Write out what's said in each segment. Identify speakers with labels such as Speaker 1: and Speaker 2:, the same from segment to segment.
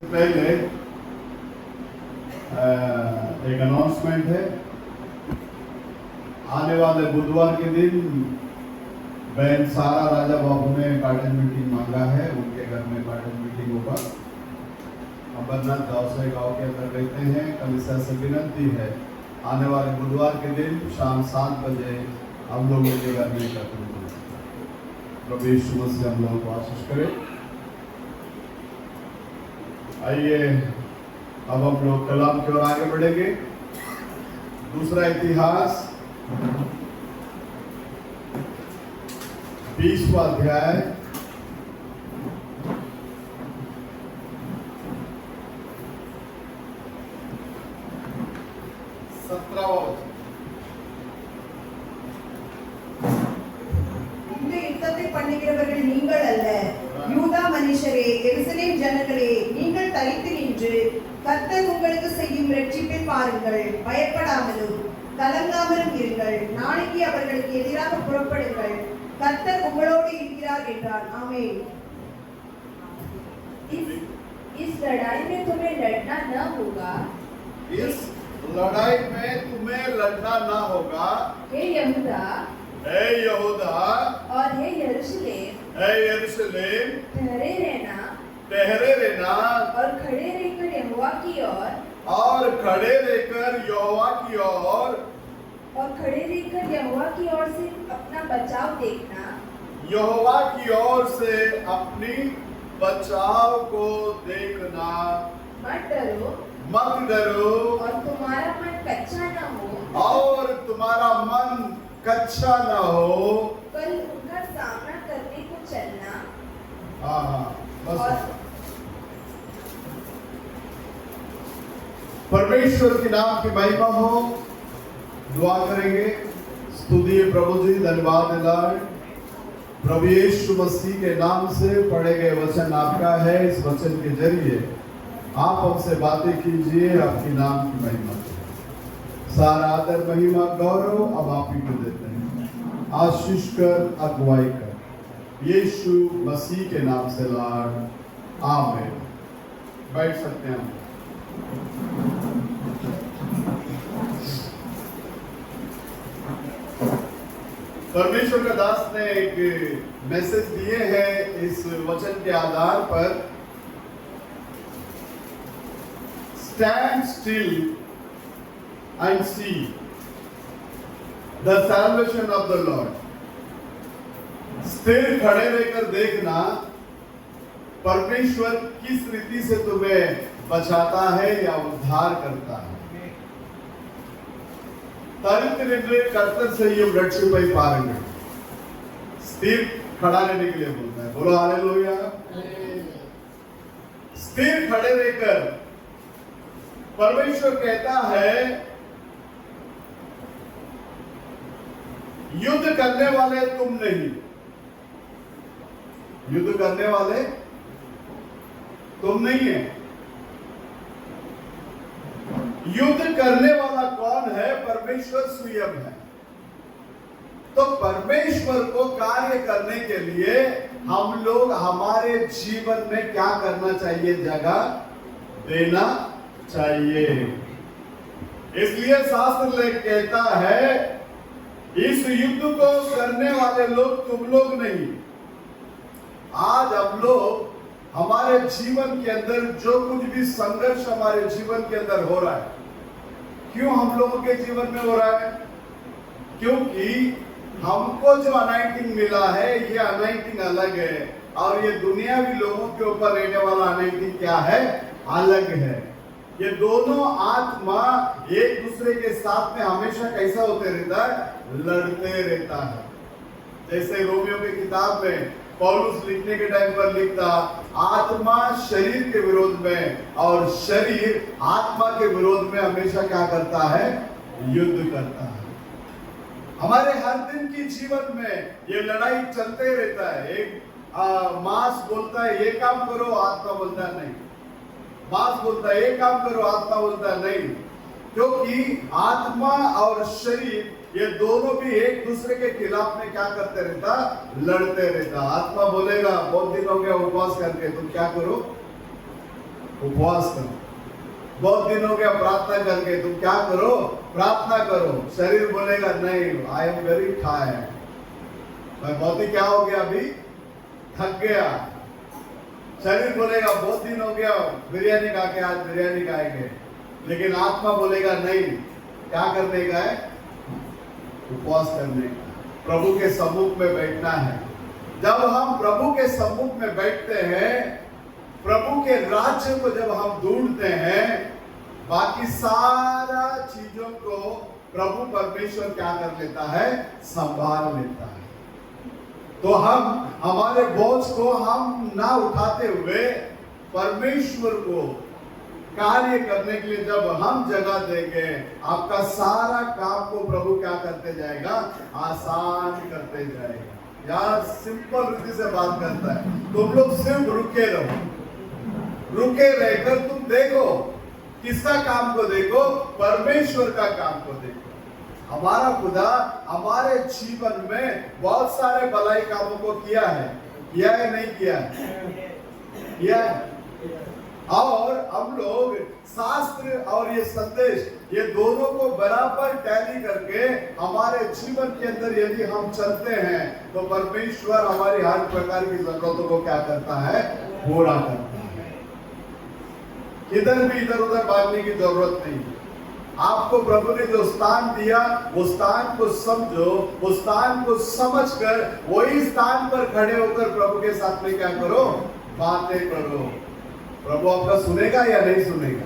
Speaker 1: पहले एक अनाउंसमेंट है। आने वाले बुधवार के दिन बहन सारा राजा बाबू ने गार्डन मीटिंग मांगा है। उनके घर में गार्डन मीटिंग होगा। अमरनाथ गांव से गाँव के अंदर रहते हैं। कलिसिया से विनती है आने वाले बुधवार के दिन शाम 7 बजे हम लोग उनके घर में एकत्रित होंगे। प्रभु यीशु मसीह हम लोगों को आशीष करे। आइए अब हम लोग कलाम की ओर आगे बढ़ेंगे। दूसरा इतिहास 20वां अध्याय 17वां
Speaker 2: இந்த யுத்தத்தை பண்ணுகிறவர்கள் நீங்கள் அல்ல, யூதா மனுஷரே, எருசலேம் ஜனங்களே, நீங்கள் தரித்து நின்று கர்த்தர் உங்களுக்கு செய்யும் இரட்சிப்பை பாருங்கள். பயப்படாமலும் கலங்காமலும் இருங்கள். நாளைக்கு அவர்களுக்கு எதிராக புறப்படுங்கள். கர்த்தர் உங்களோடு இருக்கிறார் என்றார். ஆமென்.
Speaker 3: इस लड़ाई में तुम्हें लड़ना न होगा।
Speaker 1: इस लड़ाई में तुम्हें लड़ना ना होगा।
Speaker 3: हे यहूदा
Speaker 1: हे यहूदा
Speaker 3: और हे यरूशलेम,
Speaker 1: हे यरूशलेम
Speaker 3: ठहरे रहना
Speaker 1: और
Speaker 3: खड़े रहकर यहोवा की ओर
Speaker 1: और खड़े रहकर यहोवा की ओर
Speaker 3: और खड़े रहकर यहोवा की ओर से अपना बचाव देखना।
Speaker 1: यहोवा की ओर से अपनी बचाव को देखना। मत डरो
Speaker 3: और तुम्हारा मन कच्चा न हो।
Speaker 1: और तुम्हारा मन कच्चा न हो।
Speaker 3: कल उनका सामना करने को चलना।
Speaker 1: हाँ बस।
Speaker 3: और
Speaker 1: परमेश्वर के नाम की महिमा हो। दुआ करेंगे। स्तुति प्रभु जी, धन्यवाद लॉर्ड। प्रभु यीशु मसीह के नाम से पढ़े गए वचन आपका है। इस वचन के जरिए आप हमसे बातें कीजिए। आपके नाम की महिमा सारा आदर महिमा गौरव अब आप ही को देते हैं। आशीष कर, अगुवाई कर, यीशु मसीह के नाम से लॉर्ड, आमीन। बैठ सकते हैं हम। परमेश्वर का दास ने एक मैसेज दिए हैं इस वचन के आधार पर। Stand still and see the salvation of the Lord. स्थिर खड़े रहकर देखना परमेश्वर किस रीति से तुम्हें बचाता है या उद्धार करता है। तरित्र कर्तर से ये रक्षिपै पारेंगे। स्थिर खड़ा रहने के लिए बोलता है। बोलो हालेलुया। स्थिर खड़े रहकर परमेश्वर कहता है युद्ध करने वाले तुम नहीं। युद्ध करने वाले तुम नहीं है। युद्ध करने वाला कौन है? परमेश्वर स्वयं है। तो परमेश्वर को कार्य करने के लिए हम लोग हमारे जीवन में क्या करना चाहिए? जगह देना चाहिए। इसलिए शास्त्र कहता है इस युद्ध को करने वाले लोग तुम लोग नहीं। आज हम लोग हमारे जीवन के अंदर जो कुछ भी संघर्ष हमारे जीवन के अंदर हो रहा है, क्यों हम लोगों के जीवन में हो रहा है? क्योंकि हमको जो अनाइंटिंग मिला है ये अनाइंटिंग अलग है और ये दुनियावी लोगों के ऊपर रहने वाला अनाइंटिंग क्या है? अलग है। ये दोनों आत्मा एक दूसरे के साथ में हमेशा कैसा होते रहता है? लड़ते रहता है। जैसे रोमियो की किताब में पौलुस लिखने के टाइम पर लिखता आत्मा शरीर के विरोध में और शरीर आत्मा के विरोध में हमेशा क्या करता है? युद्ध करता है। हमारे हर दिन की जीवन में ये लड़ाई चलते रहता है। एक मांस बोलता है ये काम करो, आत्मा बोलता है नहीं। मांस बोलता है ये काम करो, आत्मा बोलता है नहीं। क्योंकि आत्मा और शरीर ये दोनों भी एक दूसरे के खिलाफ में क्या करते रहता? लड़ते रहता। आत्मा बोलेगा बहुत दिन हो गया उपवास करके, तुम क्या करो? उपवास करो। बहुत दिन हो गया प्रार्थना करके, तुम क्या करो? प्रार्थना करो। शरीर बोलेगा नहीं, आई एम वेरी टायर्ड, मैं बहुत ही क्या हो गया, अभी थक गया। शरीर बोलेगा बहुत दिन हो गया बिरयानी खा के, आज बिरयानी खाएंगे। लेकिन आत्मा बोलेगा नहीं, क्या करने का है? उपवास करने का, प्रभु के सम्मुख में बैठना है। जब हम प्रभु के सम्मुख में बैठते हैं, प्रभु के राज्य को जब हम ढूंढते हैं, बाकी सारा चीजों को प्रभु परमेश्वर क्या कर लेता है? संभाल लेता है। तो हम हमारे बोझ को हम ना उठाते हुए परमेश्वर को कार्य करने के लिए जब हम जगह देंगे, आपका सारा काम को प्रभु क्या करते जाएगा? आसान करते जाएगा। यार सिंपल रीति से बात करता है, तुम लोग सिर्फ रुके रहो। रुके रहकर तुम देखो, किसका काम को देखो? परमेश्वर का काम को देखो। हमारा खुदा हमारे जीवन में बहुत सारे भलाई कामों को किया है या नहीं किया है? किया है। और हम लोग शास्त्र और ये संदेश, ये दोनों को बराबर टैली करके हमारे जीवन के अंदर यदि हम चलते हैं, तो परमेश्वर हमारी हर प्रकार की जरूरतों को क्या करता है? पूरा करता है। किधर भी इधर उधर भागने की जरूरत नहीं। आपको प्रभु ने जो स्थान दिया, वो स्थान को समझो, उस स्थान को समझकर वही स्थान पर खड़े होकर प्रभु के साथ में क्या करो? बातें करो। प्रभु आपका सुनेगा या नहीं सुनेगा?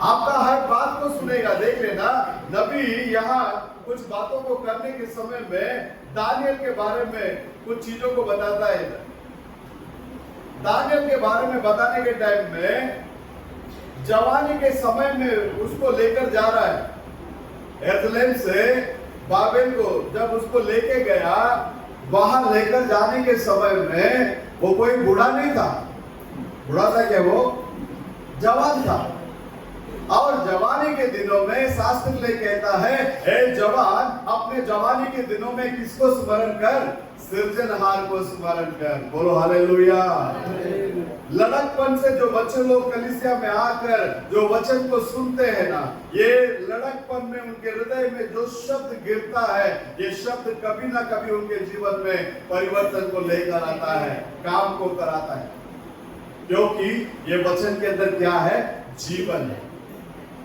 Speaker 1: आपका हर बात को सुनेगा। देख लेना, नबी यहाँ कुछ बातों को करने के समय में दानियल के बारे में कुछ चीजों को बताता है। दानियल के बारे में बताने के टाइम में जवानी के समय में उसको लेकर जा रहा है। यरूशलेम से बाबेल को जब उसको लेके गया, वहां लेकर जाने के समय में वो कोई बूढ़ा नहीं था। बूढ़ा था क्या? वो जवान था। और जवानी के दिनों में शास्त्र ले कहता है, हे जवान, अपने जवानी के दिनों में किसको स्मरण कर? सृजनहार को स्मरण कर। बोलो हालेलुया। लड़कपन से जो बच्चे लोग कलीसिया में आकर जो वचन को सुनते हैं ना, ये लड़कपन में उनके हृदय में जो शब्द गिरता है, ये शब्द कभी ना कभी उनके जीवन में परिवर्तन को लेकर आता है, काम को कराता है। क्योंकि ये वचन के अंदर क्या है? जीवन है।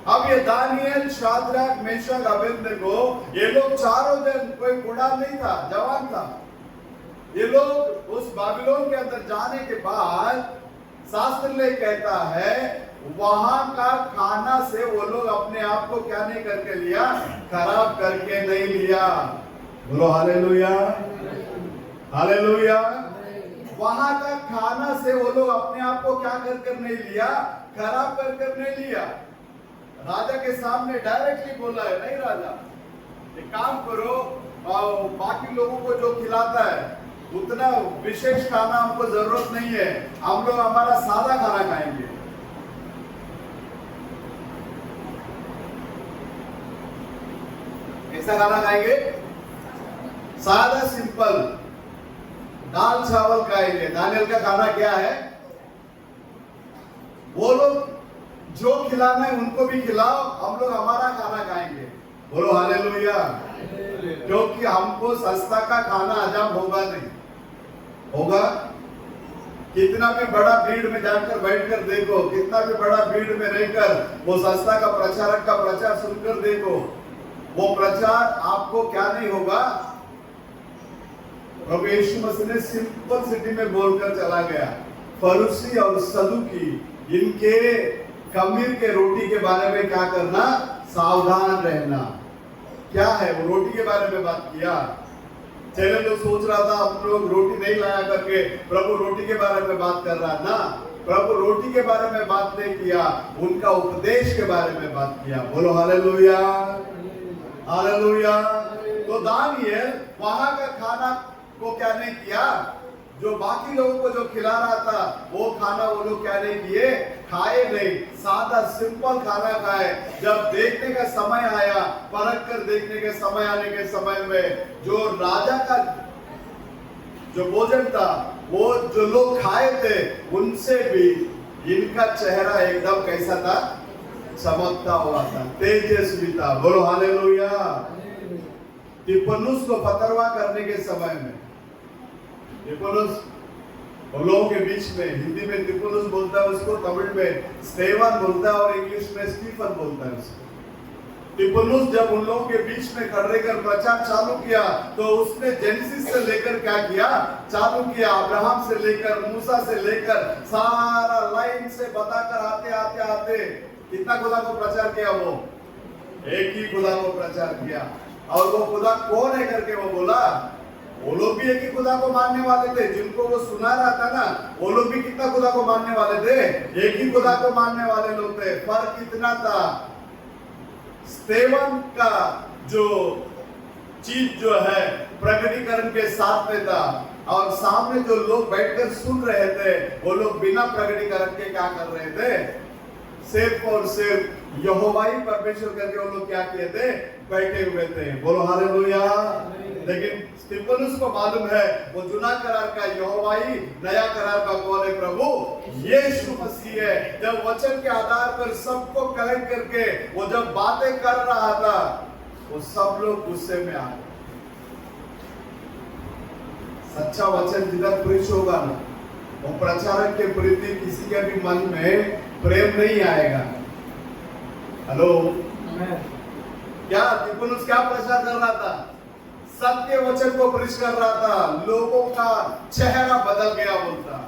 Speaker 1: अब ये दानियल, शाद्राक, मेशक, अबेदनगो, ये लोग चारों जन, कोई बूढ़ा नहीं था, जवान था। ये लोग उस बाबिलोन के अंदर जाने के बाद शास्त्र ले कहता है, वहां का खाना से वो लोग अपने आप को क्या नहीं करके लिया? खराब करके नहीं लिया। बोलो हालेलुया, हालेलुया। वहां का खाना से वो लोग अपने आप को क्या कर नहीं लिया? खराब कर नहीं लिया। राजा के सामने डायरेक्टली बोला है, नहीं राजा, एक काम करो, बाकी लोगों को जो खिलाता है उतना विशेष खाना हमको जरूरत नहीं है, हम लोग हमारा सादा खाना खाएंगे। कैसा खाना खाएंगे? सादा, सिंपल दाल चावल खाएंगे। दानियल का खाना क्या है? वो लोग जो खिलाना है उनको भी खिलाओ, हम लोग हमारा खाना खाएंगे। बोलो हालेलुया। क्योंकि हमको सस्ता का खाना हजम होगा नहीं। होगा? कितना भी बड़ा भीड़ में जाकर बैठकर देखो, कितना भी बड़ा भीड़ में रहकर वो सस्ता का प्रचारक का प्रचार सुनकर देखो, वो प्रचार आपको क्या नहीं होगा? प्रभु यीशु मसीह ने सिंपल सिटी में बोलकर चला गया, फरीसी और सदूकी इनके खमीर के रोटी के बारे में क्या करना? सावधान रहना। क्या है? वो रोटी के बारे में बात किया। चैनल तो सोच रहा था हम लोग रोटी नहीं लाया करके प्रभु रोटी के बारे में बात कर रहा ना। प्रभु रोटी के बारे में बात नहीं किया, उनका उपदेश के बारे में बात किया। बोलो हालेलुया, हालेलुया। तो दानियल वहां का खाना को क्या नहीं किया? जो बाकी लोगों को जो खिला रहा था वो खाना वो लोग क्या नहीं किए? खाए नहीं, सादा सिंपल खाना खाए। जब देखने का समय आया, परख कर देखने के समय आने के समय में जो राजा का जो भोजन था वो जो लोग खाए थे उनसे भी इनका चेहरा एकदम कैसा था? चमकता हुआ था, तेजस्वी था। बोलो हालेलुया। तिपनुस को पतरवा करने के समय में, तिपनुस लोगों के बीच में, हिंदी में तिपनुस बोलता है उसको, तमिल में स्तेवन बोलता है और इंग्लिश में स्टीफन बोलता है उसको। तिपनुस जब उन लोगों के बीच में खड़े कर प्रचार चालू किया तो उसने जेनेसिस से लेकर क्या किया? चालू किया। अब्राहम से लेकर, मूसा से लेकर सारा लाइन से बताकर आते आते आते कितना खुदा को प्रचार किया? वो एक ही खुदा को प्रचार किया। और वो खुदा कौन है करके वो बोला। वो लोग भी एक ही खुदा को मानने वाले थे, जिनको वो सुना रहा था ना, वो लोग भी कितना खुदा को मानने वाले थे? एक ही खुदा को मानने वाले लोग थे। फर्क इतना था, स्तेवन का जो चीज जो है प्रकटीकरण के साथ में था, और सामने जो लोग बैठकर सुन रहे थे वो लोग बिना प्रकटीकरण के क्या कर रहे थे? सिर्फ और सिर्फ यहोवा ही परमेश्वर करके वो लोग क्या किए थे? बैठे हुए थे। बोलो हालेलुया। लेकिन स्तिफनुस को मालूम है वो जुना करार का यहोवा ही, नया करार का कौन है? प्रभु यीशु मसीह है। जब वचन के आधार पर सबको कलेक्ट करके वो जब बातें कर रहा था, वो सब लोग गुस्से में आ गए। सच्चा वचन जिधर प्रीच होगा ना, वो प्रचारक के प्रति किसी के भी मन में प्रेम नहीं आएगा। हेलो, क्या तिपनुस क्या प्रचार कर रहा था? सत्य वचन को प्रीच कर रहा था। लोगों का चेहरा बदल गया बोलता,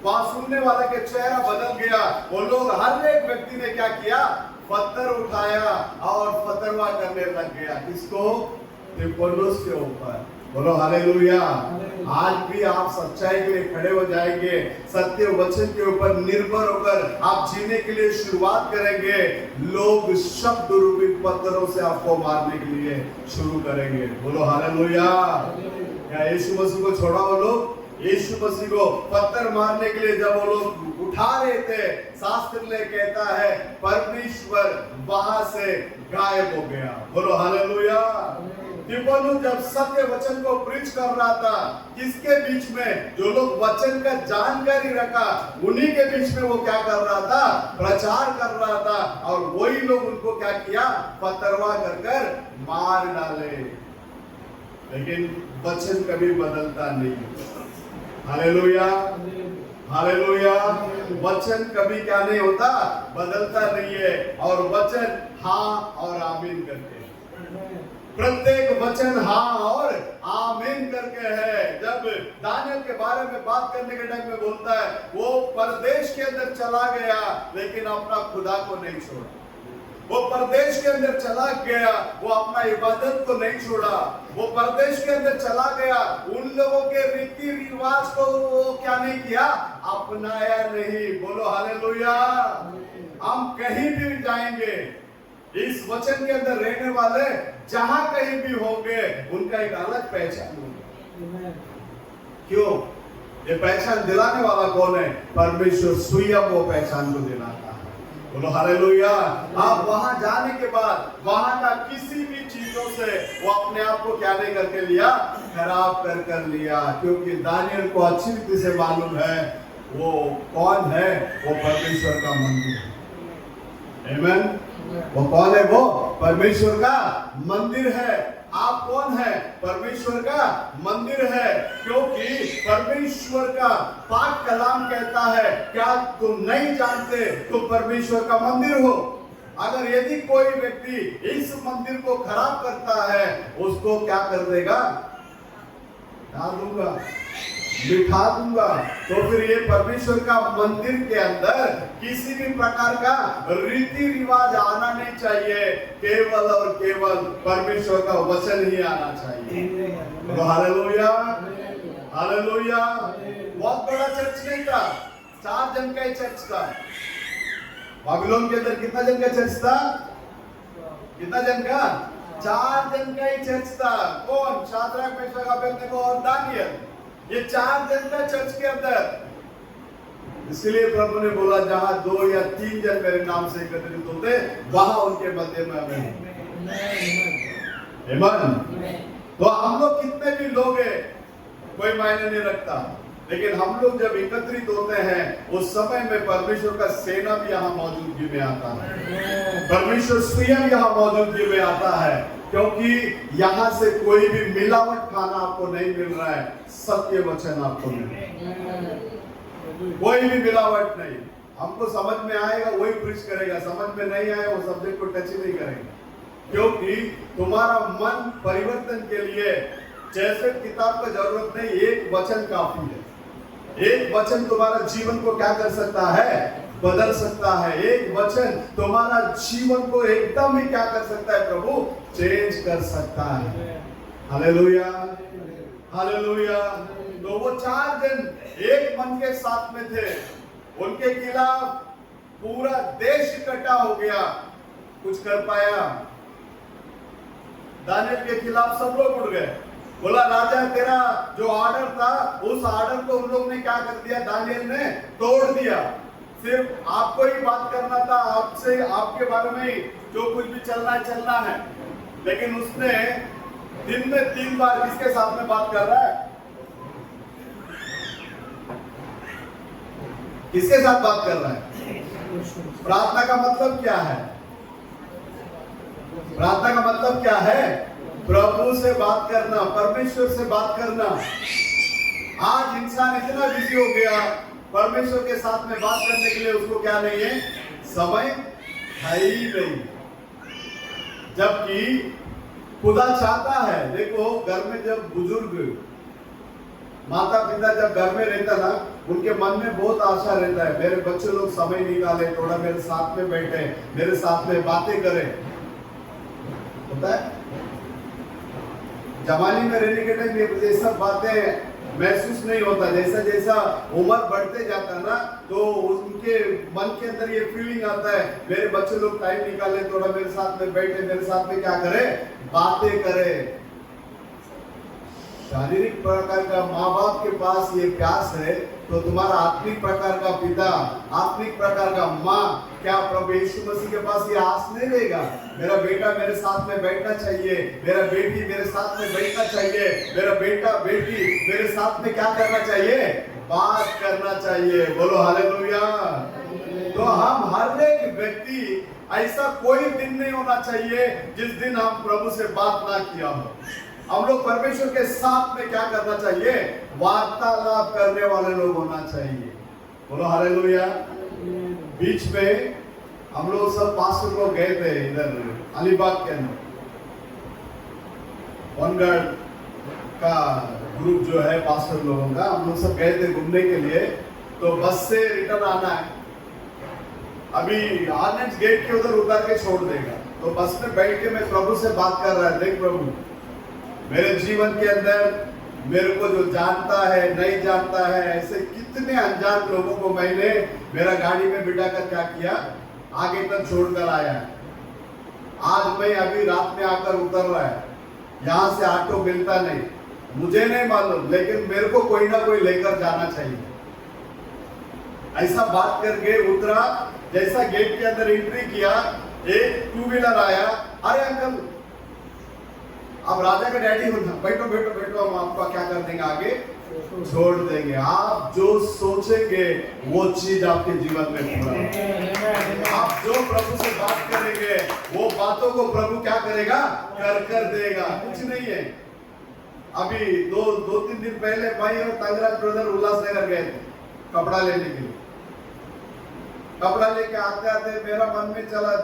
Speaker 1: वहां सुनने वाले के चेहरा बदल गया। वो लोग, हर एक व्यक्ति ने क्या किया? पत्थर उठाया और पत्थरवा करने लग गया। किसको? तिपनुस के ऊपर। बोलो हालेलुया। आज भी आप सच्चाई के लिए खड़े हो जाएंगे, सत्य वचन के ऊपर निर्भर होकर आप जीने के लिए शुरुआत करेंगे, लोग शब्द रूपी पत्थरों से आपको मारने के लिए शुरू करेंगे। बोलो हालेलुया। क्या यीशु मसीह को छोड़ा वो लोग? यीशु मसीह को पत्थर मारने के लिए जब वो लोग उठा रहे थे, शास्त्र ले कहता है परमेश्वर वहां से गायब हो गया। बोलो हालेलुया। तिपनुस जब सत्य वचन को प्रीच कर रहा था, किसके बीच में? जो लोग वचन का जानकारी रखा, उन्हीं के बीच में वो क्या कर रहा था? प्रचार कर रहा था। और वही लोग उनको क्या किया? पत्थरवा कर कर मार डाले। लेकिन वचन कभी बदलता नहीं। Hallelujah, hallelujah. वचन कभी क्या नहीं होता? बदलता नहीं है। और वचन हाँ और आमीन करके, प्रत्येक वचन हाँ और आमीन करके है। जब दानियल के बारे में बात करने के टाइम में बोलता है वो परदेश के अंदर चला गया लेकिन अपना खुदा को नहीं छोड़ा। वो परदेश के अंदर चला गया, वो अपना इबादत को नहीं छोड़ा। वो परदेश के अंदर चला गया, उन लोगों के रीति रिवाज को वो क्या नहीं किया? अपनाया नहीं। बोलो हालेलुया। हम कहीं भी जाएंगे, इस वचन के अंदर रहने वाले जहां कहीं भी होंगे, उनका एक अलग पहचान होगी। क्यों? ये पहचान दिलाने वाला कौन है? परमेश्वर स्वयं वो पहचान को दिलाता है। बोलो हालेलुया। आप वहां जाने के बाद वहां का किसी भी चीजों से वो अपने आप को क्या नहीं करके लिया? खराब कर लिया। क्योंकि दानियल को अच्छी रीति से मालूम है वो कौन है। वो परमेश्वर का मंदिर है। आमीन। वो कौन है? वो परमेश्वर का मंदिर है। आप कौन है? परमेश्वर का मंदिर है। क्योंकि परमेश्वर का पाक कलाम कहता है, क्या तुम नहीं जानते तुम परमेश्वर का मंदिर हो? अगर यदि कोई व्यक्ति इस मंदिर को खराब करता है, उसको क्या कर देगा? डाल दूंगा, बिठा दूंगा। तो फिर ये परमेश्वर का मंदिर के अंदर किसी भी प्रकार का रीति रिवाज आना नहीं चाहिए। केवल और केवल परमेश्वर का वचन ही आना चाहिए। Hallelujah, hallelujah. बहुत बड़ा चर्च नहीं था, 4 जन का ही चर्च था। बाबिलोन के अंदर कितना जन का चर्च था? कितना जन का? 4 जन का ही चर्च था। कौन? शाद्रक, मेशक, अबेदनगो और दानियल। ये 4 जन का चर्च के अंदर। इसलिए प्रभु ने बोला जहां 2 या 3 जन मेरे नाम से एकत्रित होते, वहां उनके मध्य में मैं हूं। आमीन। तो हम लोग कितने भी लोग हैं कोई मायने नहीं रखता। लेकिन हम लोग जब एकत्रित होते हैं उस समय में परमेश्वर का सेना भी यहाँ मौजूदगी में आता है, परमेश्वर स्वयं यहाँ मौजूदगी में आता है, क्योंकि यहाँ से कोई भी मिलावट खाना आपको नहीं मिल रहा है, सत्य वचन आपको मिल रहा है, कोई भी मिलावट नहीं। हमको समझ में आएगा वही प्रीच करेगा, समझ में नहीं आए वो सब्जेक्ट को टच ही नहीं करेगा, क्योंकि तुम्हारा मन परिवर्तन के लिए जैसे किताब का जरूरत नहीं, एक वचन काफी है। एक वचन तुम्हारा जीवन को क्या कर सकता है, बदल सकता है। एक वचन तुम्हारा जीवन को एकदम ही क्या कर सकता है, प्रभु चेंज कर सकता है। Hallelujah, hallelujah. तो वो 4 जन एक मन के साथ में थे, उनके खिलाफ पूरा देश इकट्ठा हो गया, कुछ कर पाया? दानियल के खिलाफ सब लोग उड़ गए, बोला राजा तेरा जो ऑर्डर था उस ऑर्डर को उन लोग ने क्या कर दिया, दानियल ने तोड़ दिया। सिर्फ आपको ही बात करना था, आपसे आपके बारे में जो कुछ भी चलना है, लेकिन उसने दिन में 3 बार किसके साथ में बात कर रहा है, किसके साथ बात कर रहा है? प्रार्थना का मतलब क्या है? प्रार्थना का मतलब क्या है? प्रभु से बात करना, परमेश्वर से बात करना। आज इंसान इतना बिजी हो गया, परमेश्वर के साथ में बात करने के लिए उसको क्या नहीं है, समय है ही नहीं। जबकि खुदा चाहता है, देखो घर में जब बुजुर्ग माता पिता जब घर में रहता ना, उनके मन में बहुत आशा रहता है, मेरे बच्चे लोग समय निकाले, थोड़ा मेरे साथ में बैठे, मेरे साथ में बातें करें। होता है जवानी में रहने के टाइम ये सब बातें महसूस नहीं होता। जैसा जैसा उम्र बढ़ते जाता ना, तो उनके मन के अंदर ये फीलिंग आता है, मेरे बच्चे लोग टाइम निकाले, थोड़ा मेरे साथ में बैठे, मेरे साथ में क्या करे, बातें करे। शारीरिक प्रकार का माँ बाप के पास ये प्यास है, तो तुम्हारा आत्मिक प्रकार का पिता, आत्मिक प्रकार का माँ, क्या प्रभु यीशु मसीह के पास ये आस नहीं रहेगा, मेरा बेटा मेरे साथ में बैठना चाहिए, मेरा बेटी मेरे साथ में बैठना चाहिए, मेरा बेटा बेटी मेरे साथ में क्या करना चाहिए, बात करना चाहिए। बोलो हालेलुया। तो हम हर एक व्यक्ति, ऐसा कोई दिन नहीं होना चाहिए जिस दिन हम प्रभु से बात ना किया हो। हम लोग परमेश्वर के साथ में क्या करना चाहिए, वार्तालाप करने वाले लोग होना चाहिए। बोलो हालेलुया। बीच में हम लोग सब पास्टर लोग गए थे इधर अलीबाग के अंदर, वनगढ़ का ग्रुप जो है पास्टर लोगों का, हम लोग सब गए थे घूमने के लिए। तो बस से रिटर्न आना है, अभी आर्नेट्स गेट के उधर उतार के छोड़ देगा। तो बस में बैठ के मैं प्रभु से बात कर रहा है, देख प्रभु मेरे जीवन के अंदर मेरे को जो जानता है नहीं जानता है, ऐसे कितने अनजान लोगों को मैंने मेरा गाड़ी में बिठा कर क्या किया, आगे तक छोड़कर आया। आज मैं अभी रात में आकर उतर रहा है, यहाँ से ऑटो मिलता नहीं, मुझे नहीं मालूम, लेकिन मेरे को कोई ना कोई लेकर जाना चाहिए। ऐसा बात करके उतरा, जैसा गेट के अंदर एंट्री किया, एक 2 व्हीलर आया, अरे अंकल आप राजा का डैडी हो ना, बैठो बैठो बैठो, हम आपका क्या कर देंगे, आगे छोड़ देंगे। आप जो सोचेंगे वो चीज आपके जीवन में पूरा, आप जो प्रभु से बात करेंगे वो बातों को प्रभु क्या करेगा, कर देगा। कुछ नहीं है। अभी 2-3 दिन पहले मैं और तंगराज ब्रदर उल्लासनगर गए थे कपड़ा लेने के लिए। कपड़ा लेके आते आते मेरा मन में चला,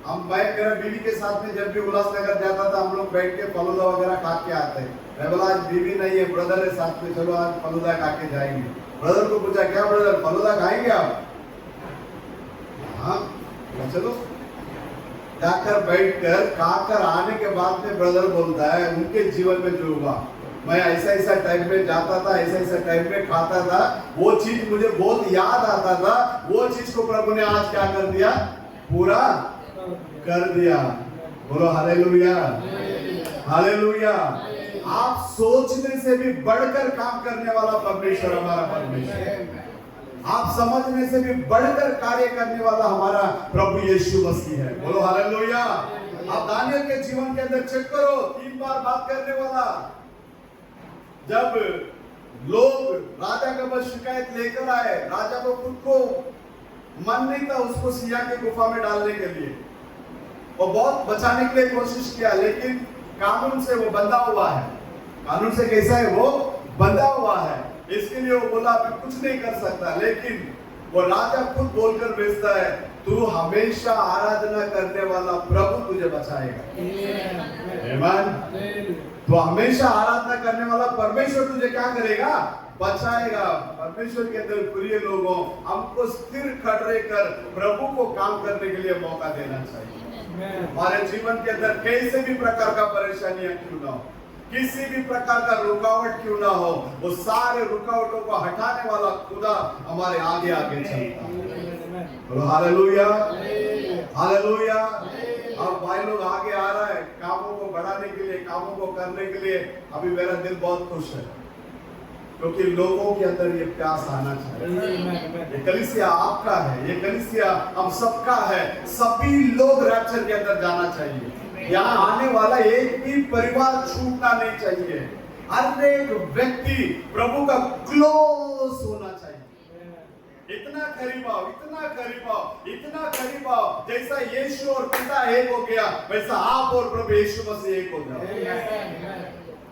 Speaker 1: मैं मेरा बीवी के साथ में जब भी उल्लासनगर जाता था, हम लोग बैठ के फलूदा वगैरह खा के आते हैं। मैं बोला आज बीवी नहीं है, ब्रदर है साथ में, चलो आज फलूदा खा के जाएंगे। ब्रदर को पूछा क्या ब्रदर फलूदा खाएंगे आप? हाँ चलो। जाकर बैठकर खाकर आने के बाद में ब्रदर बोलता है उनके जीवन में जो हुआ, मैं ऐसा टाइम में जाता था, ऐसा टाइम में खाता था, वो चीज मुझे बहुत याद आता था, वो चीज को प्रभु ने आज क्या कर दिया, पूरा कर दिया। बोलो हालेलुया, हालेलुया। आप सोचने से भी बढ़कर काम करने वाला परमेश्वर हमारा परमेश्वर, आप समझने से भी बढ़कर कार्य करने वाला हमारा प्रभु यीशु मसीह है। बोलो हालेलुया। आप दानियल के जीवन के अंदर चेक करो, 3 बार बात करने वाला। जब लोग राजा के पास शिकायत लेकर आए। राजा को खुद को मन नहीं था उसको सिया के गुफा में डालने के लिए, और बहुत बचाने के लिए कोशिश किया, लेकिन कानून से वो बंधा हुआ है। कानून से कैसा है? वो बंधा हुआ है। इसके लिए वो बोला मैं कुछ नहीं कर सकता, लेकिन वो राजा खुद बोलकर भेजता है, तू हमेशा आराधना करने वाला प्रभु तुझे बचाएगा। आमीन। तो हमेशा आराधना करने वाला परमेश्वर तुझे क्या करेगा? बचाएगा। परमेश्वर के अंदर प्रिय लोगों, हमको स्थिर खड़े कर प्रभु को काम करने के लिए मौका देना चाहिए। हमारे जीवन के अंदर कैसे भी प्रकार का परेशानियां क्यों ना हो, किसी भी प्रकार का रुकावट क्यों ना हो, वो सारे रुकावटों को हटाने वाला खुदा हमारे आगे आगे चलता है। Hallelujah, hallelujah. अब भाई लोग आगे आ रहा है कामों को बढ़ाने के लिए, कामों को करने के लिए। अभी मेरा दिल बहुत खुश है, क्योंकि लोगों के अंदर ये प्यास आना चाहिए। ये कलीसिया आपका है, ये कलीसिया हम सबका है। सभी लोग रैप्चर के अंदर जाना चाहिए। यहाँ आने वाला एक भी परिवार छूटना नहीं चाहिए। हर एक व्यक्ति प्रभु का क्लोज होना चाहिए। इतना करीब आओ, इतना करीब आओ, इतना करीब आओ। जैसा यीशु और पिता एक हो गया, वैसा आप और प्रभु यीशु मसीह एक हो जाओ।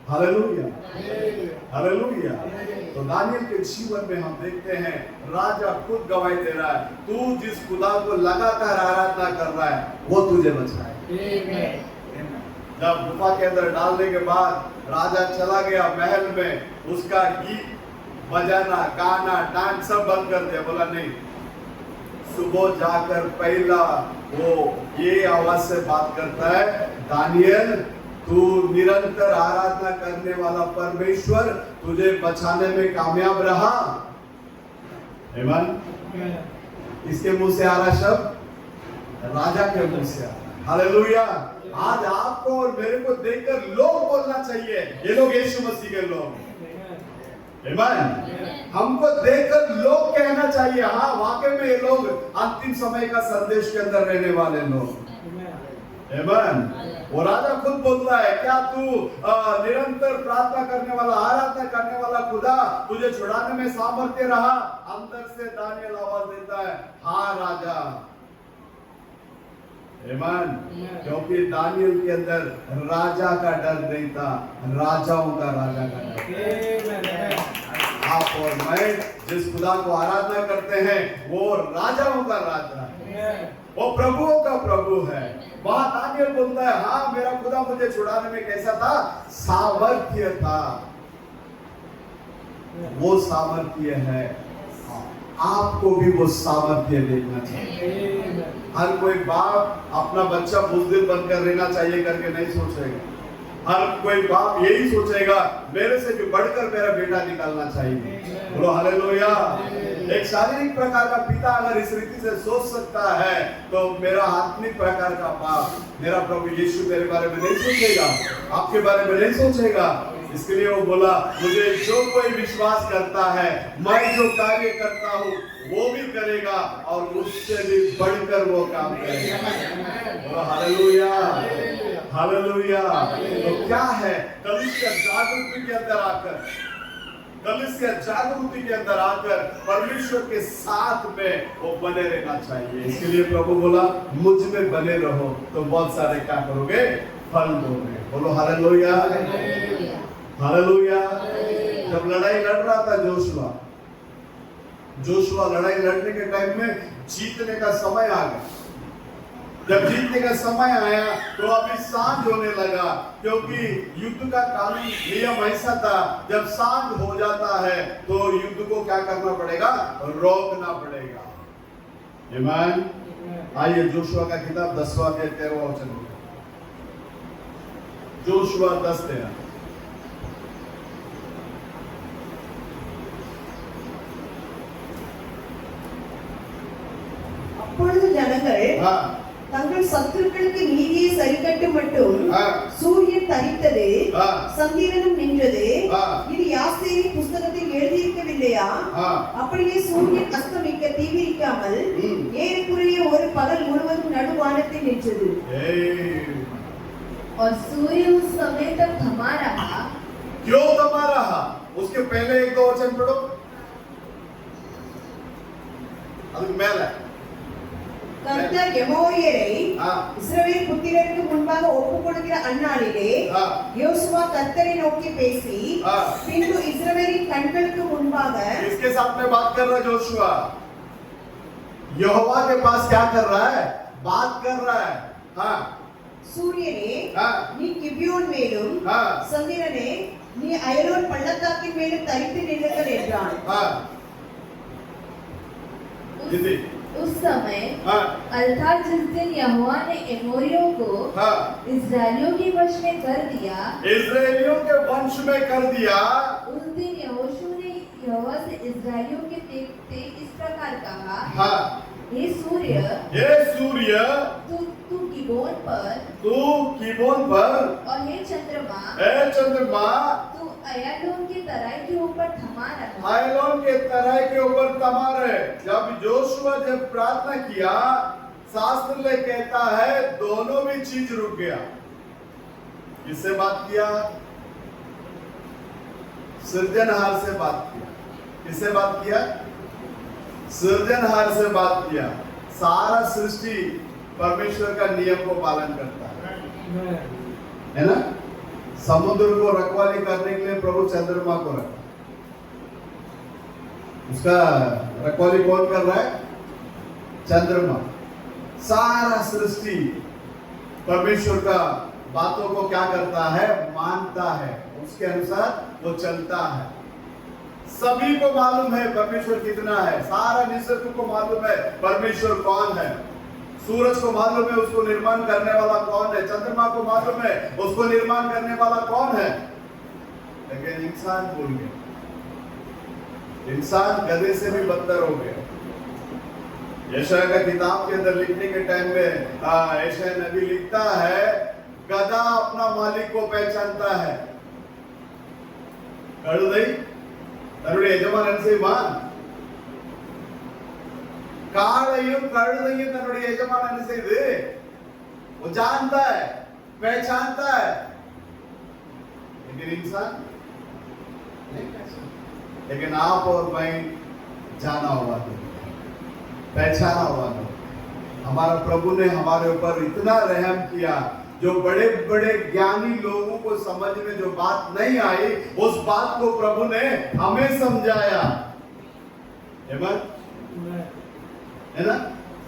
Speaker 1: Hallelujah, hallelujah. तो दानियल के जीवन में हम देखते हैं राजा खुद गवाही दे रहा है, तू जिस खुदा को लगातार आराधना कर रहा है वो तुझे बचाए। जब गुफा के अंदर डालने के बाद राजा चला गया महल में, उसका गीत बजाना, गाना, डांस सब बंद कर दिया। बोला नहीं, सुबह जाकर पहला वो ये आवाज से बात करता है, दानियल तू निरंतर आराधना करने वाला परमेश्वर तुझे बचाने में कामयाब रहा। आमीन। इसके मुंह से आ रहा शब्द राजा के मुंह से आ रहा। हालेलुया। आज आपको और मेरे को देखकर लोग बोलना चाहिए, ये लोग यीशु मसीह के लोग। आमीन। हमको देखकर लोग कहना चाहिए, हाँ वाकई में ये लोग अंतिम समय का संदेश के अंदर रहने वाले लोग। आमीन। वो राजा खुद बोलता है, क्या तू निरंतर प्रार्थना करने वाला, आराधना करने वाला खुदा तुझे छुड़ाने में सामर्थ्य रहा? अंदर से दानियल आवाज देता है, हाँ राजा। आमीन। क्योंकि दानियल के अंदर राजा का डर नहीं था, राजाओं का राजा का डर। आप और मैं जिस खुदा को आराधना करते हैं वो राजाओं का राजा है, वो प्रभुओं का प्रभु है। वहां दानियल बोलता है, हाँ मेरा खुदा मुझे छुड़ाने में कैसा था? सामर्थ्य था। वो सामर्थ्य है, आपको भी वो सामर्थ्य देखना चाहिए। हर कोई बाप अपना बच्चा बुज़दिल बनकर रहना चाहिए करके नहीं सोचेगा। हर कोई बाप यही सोचेगा, मेरे से भी बढ़कर मेरा बेटा निकालना चाहिए। बोलो हालेलुया। एक शारीरिक प्रकार का पिता अगर इस रीति से सोच सकता है, तो मेरा आत्मिक प्रकार का बाप, मेरा प्रभु यीशु मेरे बारे में नहीं सोचेगा, आपके बारे में नहीं सोचेगा। इसके लिए वो बोला, मुझे जो कोई विश्वास करता है, मैं जो कार्य करता हूँ वो भी करेगा और उससे भी बढ़कर वो काम करेगा। Hallelujah, hallelujah. तो क्या है? कलीसिया जागृति के अंदर आकर, कलीसिया जागृति के अंदर आकर परमेश्वर के साथ में वो बने रहना चाहिए। इसके लिए प्रभु बोला, मुझ में बने रहो तो बहुत सारे क्या करोगे? फल दोगे। बोलो हालेलुया, हालेलुया। जब लड़ाई लड़ रहा था जोशुआ लड़ाई लड़ने के टाइम में जीतने का समय आ गया। जब जीतने का समय आया तो अभी सांझ होने लगा, क्योंकि युद्ध का कानून नियम ऐसा था, जब सांझ हो जाता है तो युद्ध को क्या करना पड़ेगा? रोकना पड़ेगा। आमीन। आइए जोशुआ का किताब 10वां अध्याय 13वां वचन। जोशुआ 10:13।
Speaker 2: அப்பொழுது ஜனங்கள் தங்கள் சத்துருக்களுக்கு நீதியை சரிக்கட்டும் மட்டும் சூரியன் தரித்தது, சந்திரனும் நின்றது. இது யாசேரின் புஸ்தகத்தில் எழுதியிருக்கவில்லையா? அப்படியே சூரியன் அஸ்தமிக்க தீவிரிக்காமல் ஏறக்குறைய ஒரு பகல் முழுவதும் நடுவானத்தில் நின்றது।
Speaker 3: और सूर्य उस समय तक थमा रहा।
Speaker 1: क्यों थमा रहा? उसके पहले एक दो वचन पढ़ो। அதுக்கு மேல
Speaker 2: கர்த்தர் எமோரியரை
Speaker 1: ஆ.
Speaker 2: இஸ்ரவேல் புத்திரருக்கு முன்பாக ஒப்புக் கொடுக்கிற அந்நாளிலே
Speaker 1: ஆ.
Speaker 2: யோசுவா கர்த்தரை நோக்கி பேசி
Speaker 1: ஆ.
Speaker 2: பின்பு இஸ்ரவேலின் கண்களுக்கு முன்பாக
Speaker 1: किसके साथ में बात कर रहा है जोशुआ? यहोवा के पास क्या कर रहा है? बात कर रहा है। हाँ
Speaker 2: சூரியனே
Speaker 1: हाँ
Speaker 2: நீ கிபியோன் மேலும்
Speaker 1: हाँ
Speaker 2: சந்திரனே நீ அயலோன் பள்ளத்தாக்கின் மேலும் தரித்து நில்லுங்கள் என்றான்.
Speaker 1: हाँ दीदी
Speaker 3: उस समय
Speaker 1: हाँ
Speaker 3: अर्थात जिस दिन यहोवा ने एमोरियों को
Speaker 1: हाँ
Speaker 3: इस्राएलियों के वश में कर दिया,
Speaker 1: इस्राएलियों के वंश में कर दिया।
Speaker 3: उस दिन यहोशू ने यहोवा से इस्राएलियों के देखते इस प्रकार कहा,
Speaker 1: हाँ
Speaker 3: हे सूर्य,
Speaker 1: हे सूर्य
Speaker 3: तू गिबोन पर,
Speaker 1: तू कीबोन पर,
Speaker 3: और हे चंद्रमा,
Speaker 1: हे चंद्रमा
Speaker 3: तू अय्यालोन के तराई के ऊपर थमा रहा।
Speaker 1: आयलोन के तराई के ऊपर तमा रहे। जब जोशुआ जब प्रार्थना किया, शास्त्र में कहता है दोनों भी चीज रुक गया। किससे बात किया? सृजनहार से बात किया। किससे बात किया? सृजनहार से बात किया। सारा सृष्टि परमेश्वर का नियम को पालन करता है ना? समुद्र को रखवाली करने के लिए प्रभु चंद्रमा को रखा। उसका रखवाली कौन कर रहा है? चंद्रमा। सारा सृष्टि परमेश्वर का बातों को क्या करता है? मानता है, उसके अनुसार वो चलता है। सभी को मालूम है परमेश्वर कितना है। सारा निसर्ग को मालूम है परमेश्वर कौन है। सूरज को मालूम है उसको निर्माण करने वाला कौन है। चंद्रमा को मालूम है उसको निर्माण करने वाला कौन है। लेकिन इंसान भूल गया। इंसान गधे से भी बदतर हो गया। यशाया का किताब के अंदर लिखने के टाइम में यशाया नबी लिखता है, गधा अपना मालिक को पहचानता है। कழுதை தன்னுடைய எஜமானன் செய்வான். काळையும் கழுதையும் தன்னுடைய எஜமானன் என்ன செய்து? वो जानता है, पहचानता है। लेकिन इंसान नहीं पहचानता। लेकिन आप और मैं जाना हुआ तो पहचाना हुआ तो हमारा प्रभु ने हमारे ऊपर इतना रहम किया। जो बड़े बड़े ज्ञानी लोगों को समझ में जो बात नहीं आई, उस बात को प्रभु ने हमें समझाया। है ना?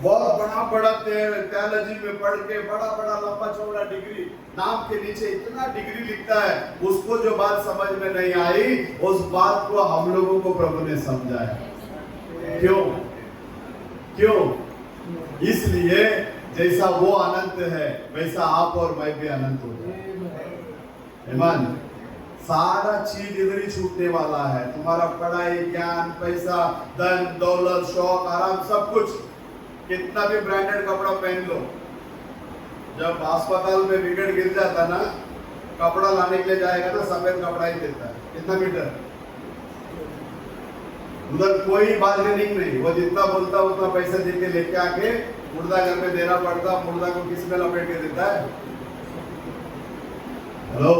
Speaker 1: बहुत बड़ा बड़ा थियोलॉजी में पढ़ के बड़ा बड़ा लंबा चौड़ा डिग्री नाम के नीचे इतना डिग्री लिखता है, उसको जो बात समझ में नहीं आई, उस बात को हम लोगों को प्रभु ने समझाया। क्यों? क्यों? इसलिए जैसा वो अनंत है वैसा आप और मैं भी अनंत हो जाए। ईमान, सारा चीज इधर ही छूटने वाला है। तुम्हारा पढ़ाई, ज्ञान, पैसा, धन, दौलत, शौक, आराम, सब कुछ। कितना भी ब्रांडेड कपड़ा पहन लो, जब अस्पताल में विकेट गिर जाता ना, कपड़ा लाने के लिए जाएगा ना, सफेद कपड़ा ही देता है। कितना मीटर? उधर कोई बार्गेनिंग नहीं। वो जितना बोलता उतना पैसा दे के लेके आके मुर्दा घर में देना पड़ता। मुर्दा को किस में लपेट के देता है? हेलो,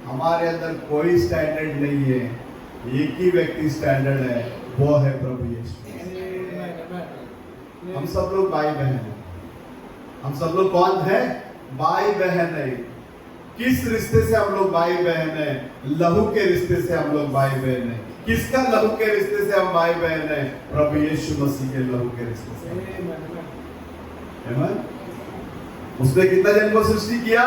Speaker 1: हमारे अंदर कोई स्टैंडर्ड नहीं है। एक ही व्यक्ति स्टैंडर्ड है, वो है प्रभु यीशु। हम सब लोग भाई बहन हैं। हम सब लोग कौन है? भाई बहन है। किस रिश्ते से हम लोग भाई बहन हैं? लहू के रिश्ते से हम लोग भाई बहन हैं। किसका लहू के रिश्ते से हम भाई बहन हैं? प्रभु यीशु मसीह के लहू के रिश्ते से। आमीन। उसने कितना जन को सृष्टि किया?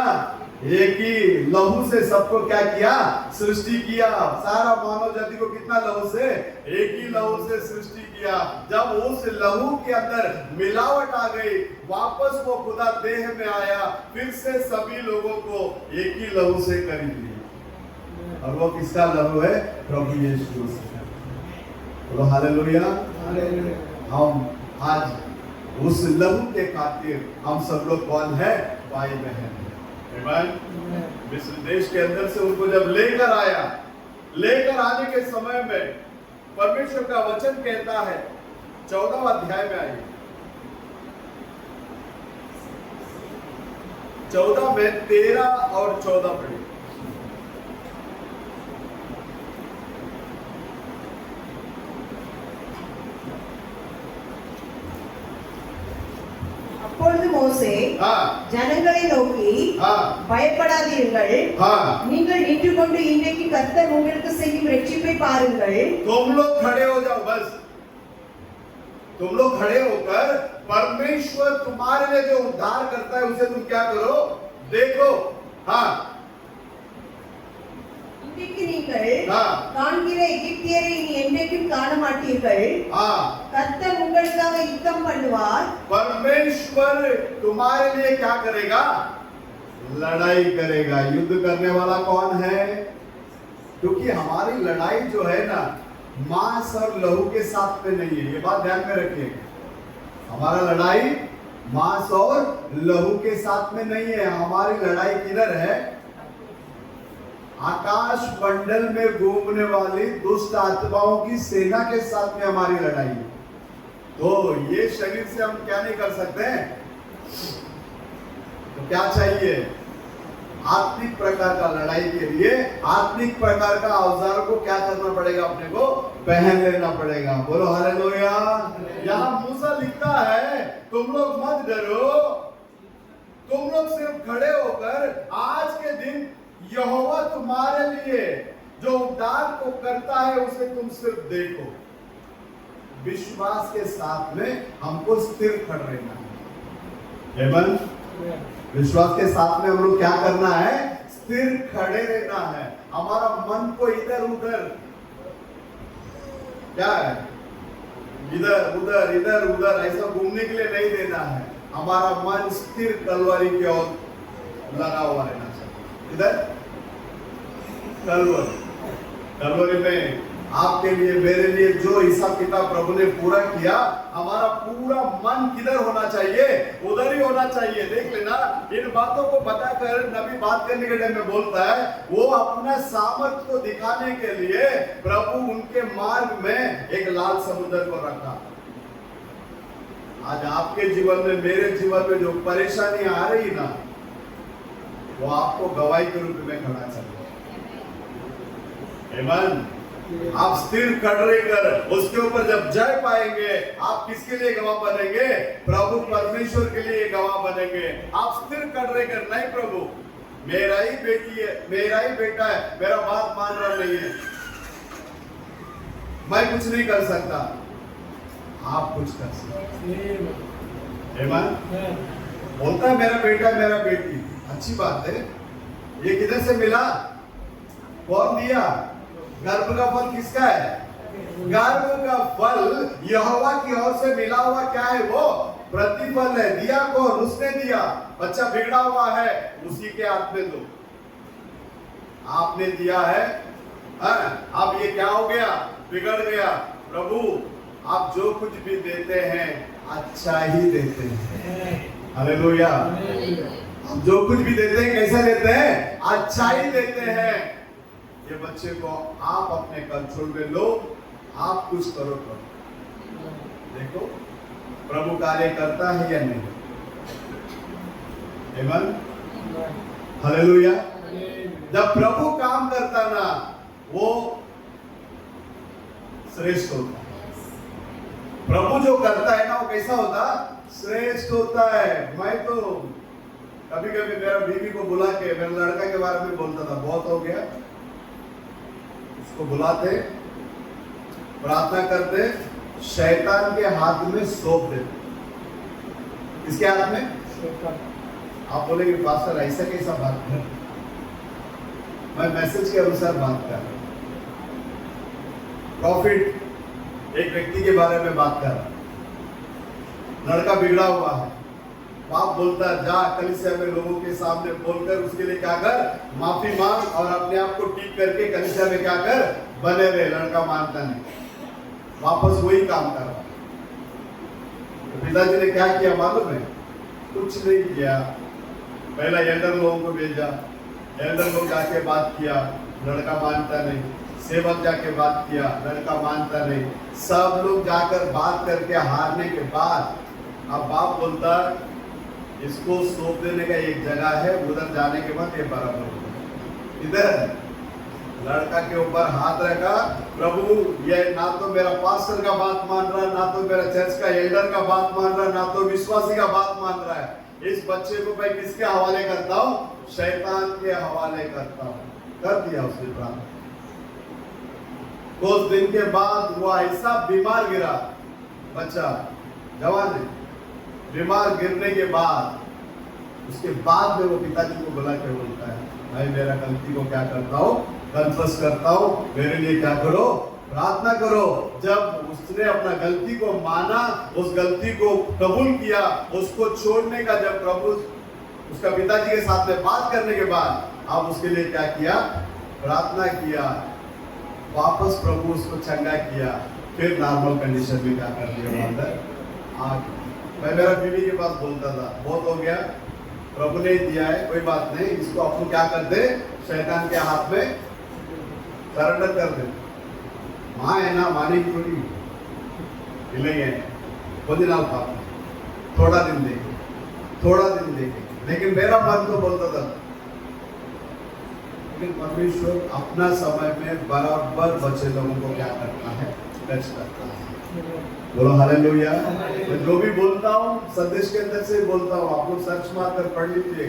Speaker 1: एक ही लहू से सबको क्या किया? सृष्टि किया। सारा मानव जाति को कितना लहू से? एक ही लहू से सृष्टि किया। जब उस लहू के अंदर मिलावट आ गई, वापस वो खुदा देह में आया, फिर से सभी लोगों को एक ही लहू से खरीद लिया। और वो किसका लहू है? प्रभु यीशु मसीह। बोलो हालेलुया। हम आज उस लहू के खातिर हम सब लोग कौन है? भाई बहन। मिस्र देश के अंदर से उनको जब लेकर आया, लेकर आने के समय में परमेश्वर का वचन कहता है, 14वां अध्याय में आइए, 14 में 13 और 14 पढ़िए।
Speaker 2: அப்பொழுது மோசே
Speaker 1: हाँ
Speaker 2: ஜனங்களை நோக்கி
Speaker 1: हाँ
Speaker 2: பயப்படாதீர்கள்,
Speaker 1: हाँ
Speaker 2: நீங்கள் நின்று கொண்டு இன்றைக்கு கர்த்தர் உங்களுக்கு செய்யும் ரட்சிப்பை பாருங்கள்.
Speaker 1: तुम लोग खड़े हो जाओ, बस तुम लोग खड़े होकर परमेश्वर तुम्हारे लिए जो उद्धार करता है उसे तुम क्या करो, देखो। हाँ
Speaker 2: இன்றைக்கு நீங்கள்
Speaker 1: हाँ
Speaker 2: காண்கிற எகிப்தியரை இனி என்றைக்கும் காண மாட்டீர்கள்.
Speaker 1: हाँ
Speaker 2: கர்த்தர் உங்களுக்காக யுத்தம் பண்ணுவார்.
Speaker 1: परमेश्वर तुम्हारे लिए क्या करेगा, लड़ाई करेगा। युद्ध करने वाला कौन है? क्योंकि हमारी लड़ाई जो है ना मांस और लहू के साथ में नहीं है, ये बात ध्यान में रखिएगा। हमारा लड़ाई मांस और लहू के साथ में नहीं है। हमारी लड़ाई किधर है? आकाश मंडल में घूमने वाली दुष्ट आत्माओं की सेना के साथ में हमारी लड़ाई है। तो ये शरीर से हम क्या नहीं कर सकते हैं, तो क्या चाहिए? आत्मिक प्रकार का लड़ाई के लिए आत्मिक प्रकार का औजार को क्या करना पड़ेगा, अपने को पहन लेना पड़ेगा। बोलो हालेलुया। यहाँ मूसा लिखता है तुम लोग मत डरो, तुम लोग सिर्फ खड़े होकर आज के दिन यहोवा तुम्हारे लिए जो उद्धार को करता है उसे तुम सिर्फ देखो। विश्वास के साथ में हमको स्थिर खड़े रहना है। आमीन। विश्वास के साथ में हम लोग क्या करना है, स्थिर खड़े रहना है। हमारा मन को इधर उधर क्या है, इधर उधर इधर उधर ऐसा घूमने के लिए नहीं देना है। हमारा मन स्थिर तलवारी की ओर लगा हुआ रहना चाहिए। इधर तलवारी में आपके लिए मेरे लिए जो हिसाब किताब प्रभु ने पूरा किया, हमारा पूरा मन किधर होना चाहिए, उधर ही होना चाहिए। देख लेना, इन बातों को बताकर नबी बात करने के टाइम में बोलता है वो अपना सामर्थ्य को दिखाने के लिए प्रभु उनके मार्ग में एक लाल समुद्र को रखा। आज आपके जीवन में मेरे जीवन में जो परेशानी आ रही ना, वो आपको गवाही के रूप में खड़ा चाहिए। आमीन। आप स्थिर खड़े कर उसके ऊपर जब जय पाएंगे, आप किसके लिए गवाह बनेंगे, प्रभु परमेश्वर के लिए गवाह बनेंगे। आप स्थिर खड़े कर, नहीं प्रभु मेरा ही बेटी है, मेरा ही बेटा है, मेरा बात मान रहा नहीं है, मैं कुछ नहीं कर सकता। आप कुछ कर सकते। आमीन। बोलता है मेरा बेटा है, मेरा बेटी, अच्छी बात है। ये किधर से मिला, कौन दिया? गर्भ का फल किसका है? गर्भ का फल यहोवा की ओर से मिला हुआ क्या है, वो प्रतिफल है। दिया कौन? उसने दिया। बच्चा बिगड़ा हुआ है, उसी के हाथ में दो। आपने दिया है, अब ये क्या हो गया, बिगड़ गया। प्रभु आप जो कुछ भी देते हैं अच्छा ही देते हैं। हालेलुया। आप जो कुछ भी देते हैं कैसा देते हैं, अच्छा ही देते हैं। ये बच्चे को आप अपने कंट्रोल में लो, आप कुछ करो। देखो प्रभु कार्य करता है या नहीं। आमीन। हालेलुया। जब प्रभु काम करता ना, वो श्रेष्ठ होता है। प्रभु जो करता है ना, वो कैसा होता, श्रेष्ठ होता है। मैं तो कभी कभी मेरा बीवी को बुला के मेरे लड़का के बारे में बोलता था, बहुत हो गया, उसको बुलाते, प्रार्थना करते, शैतान के हाथ में सौंप देते। किसके हाथ में? आप बोलेंगे पास्टर ऐसा कैसा बात कर, मैं मैसेज के अनुसार बात कर रहा हूं। प्रॉफिट एक व्यक्ति के बारे में बात कर रहा, लड़का बिगड़ा हुआ है, बाप बोलता जा कलीसिया में लोगों के सामने बोलकर उसके लिए क्या कर, माफी मांग और अपने आप को ठीक करके कलीसिया में क्या कर, बने रहे। लड़का मानता नहीं, वापस वही काम कर रहा। तो पिताजी ने क्या किया मालूम है? कुछ नहीं किया। पहला एल्डर लोगों को भेजा, एल्डर लोग जाके बात किया, लड़का मानता नहीं। सेवक जाके बात किया, लड़का मानता नहीं। सब लोग जाकर बात करके हारने के बाद अब बाप बोलता इसको सौंप देने का एक जगह है, उधर जाने के बाद ये बराबर होगा। इधर लड़का के ऊपर हाथ रखा, प्रभु ये ना तो मेरा पास्टर का बात मान रहा, ना तो मेरा चर्च का एल्डर का बात मान रहा, ना तो विश्वासी का बात मान रहा है, इस बच्चे को मैं किसके हवाले करता हूँ? शैतान के हवाले करता हूँ। कर दिया उसने प्रार्थना। कुछ दिन के बाद वो ऐसा बीमार गिरा, बच्चा जवान है, बीमार गिरने के बाद उसके बाद में वो पिताजी को बुला के बोलता है, भाई मेरा गलती को क्या करता हूँ, कन्फेस करता हूँ, मेरे लिए क्या करो, प्रार्थना करो। जब उसने अपना गलती को माना, उस गलती को कबूल किया, उसको छोड़ने का जब प्रभु उसका पिताजी के साथ में बात करने के बाद अब उसके लिए क्या किया, प्रार्थना किया, वापस प्रभु उसको चंगा किया, फिर नॉर्मल कंडीशन में क्या कर दिया अंदर आ। मैं मेरा बीवी के पास बोलता था, बहुत हो गया, प्रभु ने दिया है, कोई बात नहीं, इसको आपको क्या कर दे, शैतान के हाथ में सरेंडर कर दे। माँ है ना, मानी थोड़ी मिलेंगे, थोड़ा दिन देखे, लेकिन मेरा मन तो बोलता था, लेकिन परमेश्वर अपना समय में बराबर बच्चे लोगों को क्या करता है, टच करता है। बोलो हालेलुया। मैं जो भी बोलता हूँ संदेश के अंदर से बोलता हूँ, आप लोग सर्च मार कर पढ़ लीजिए।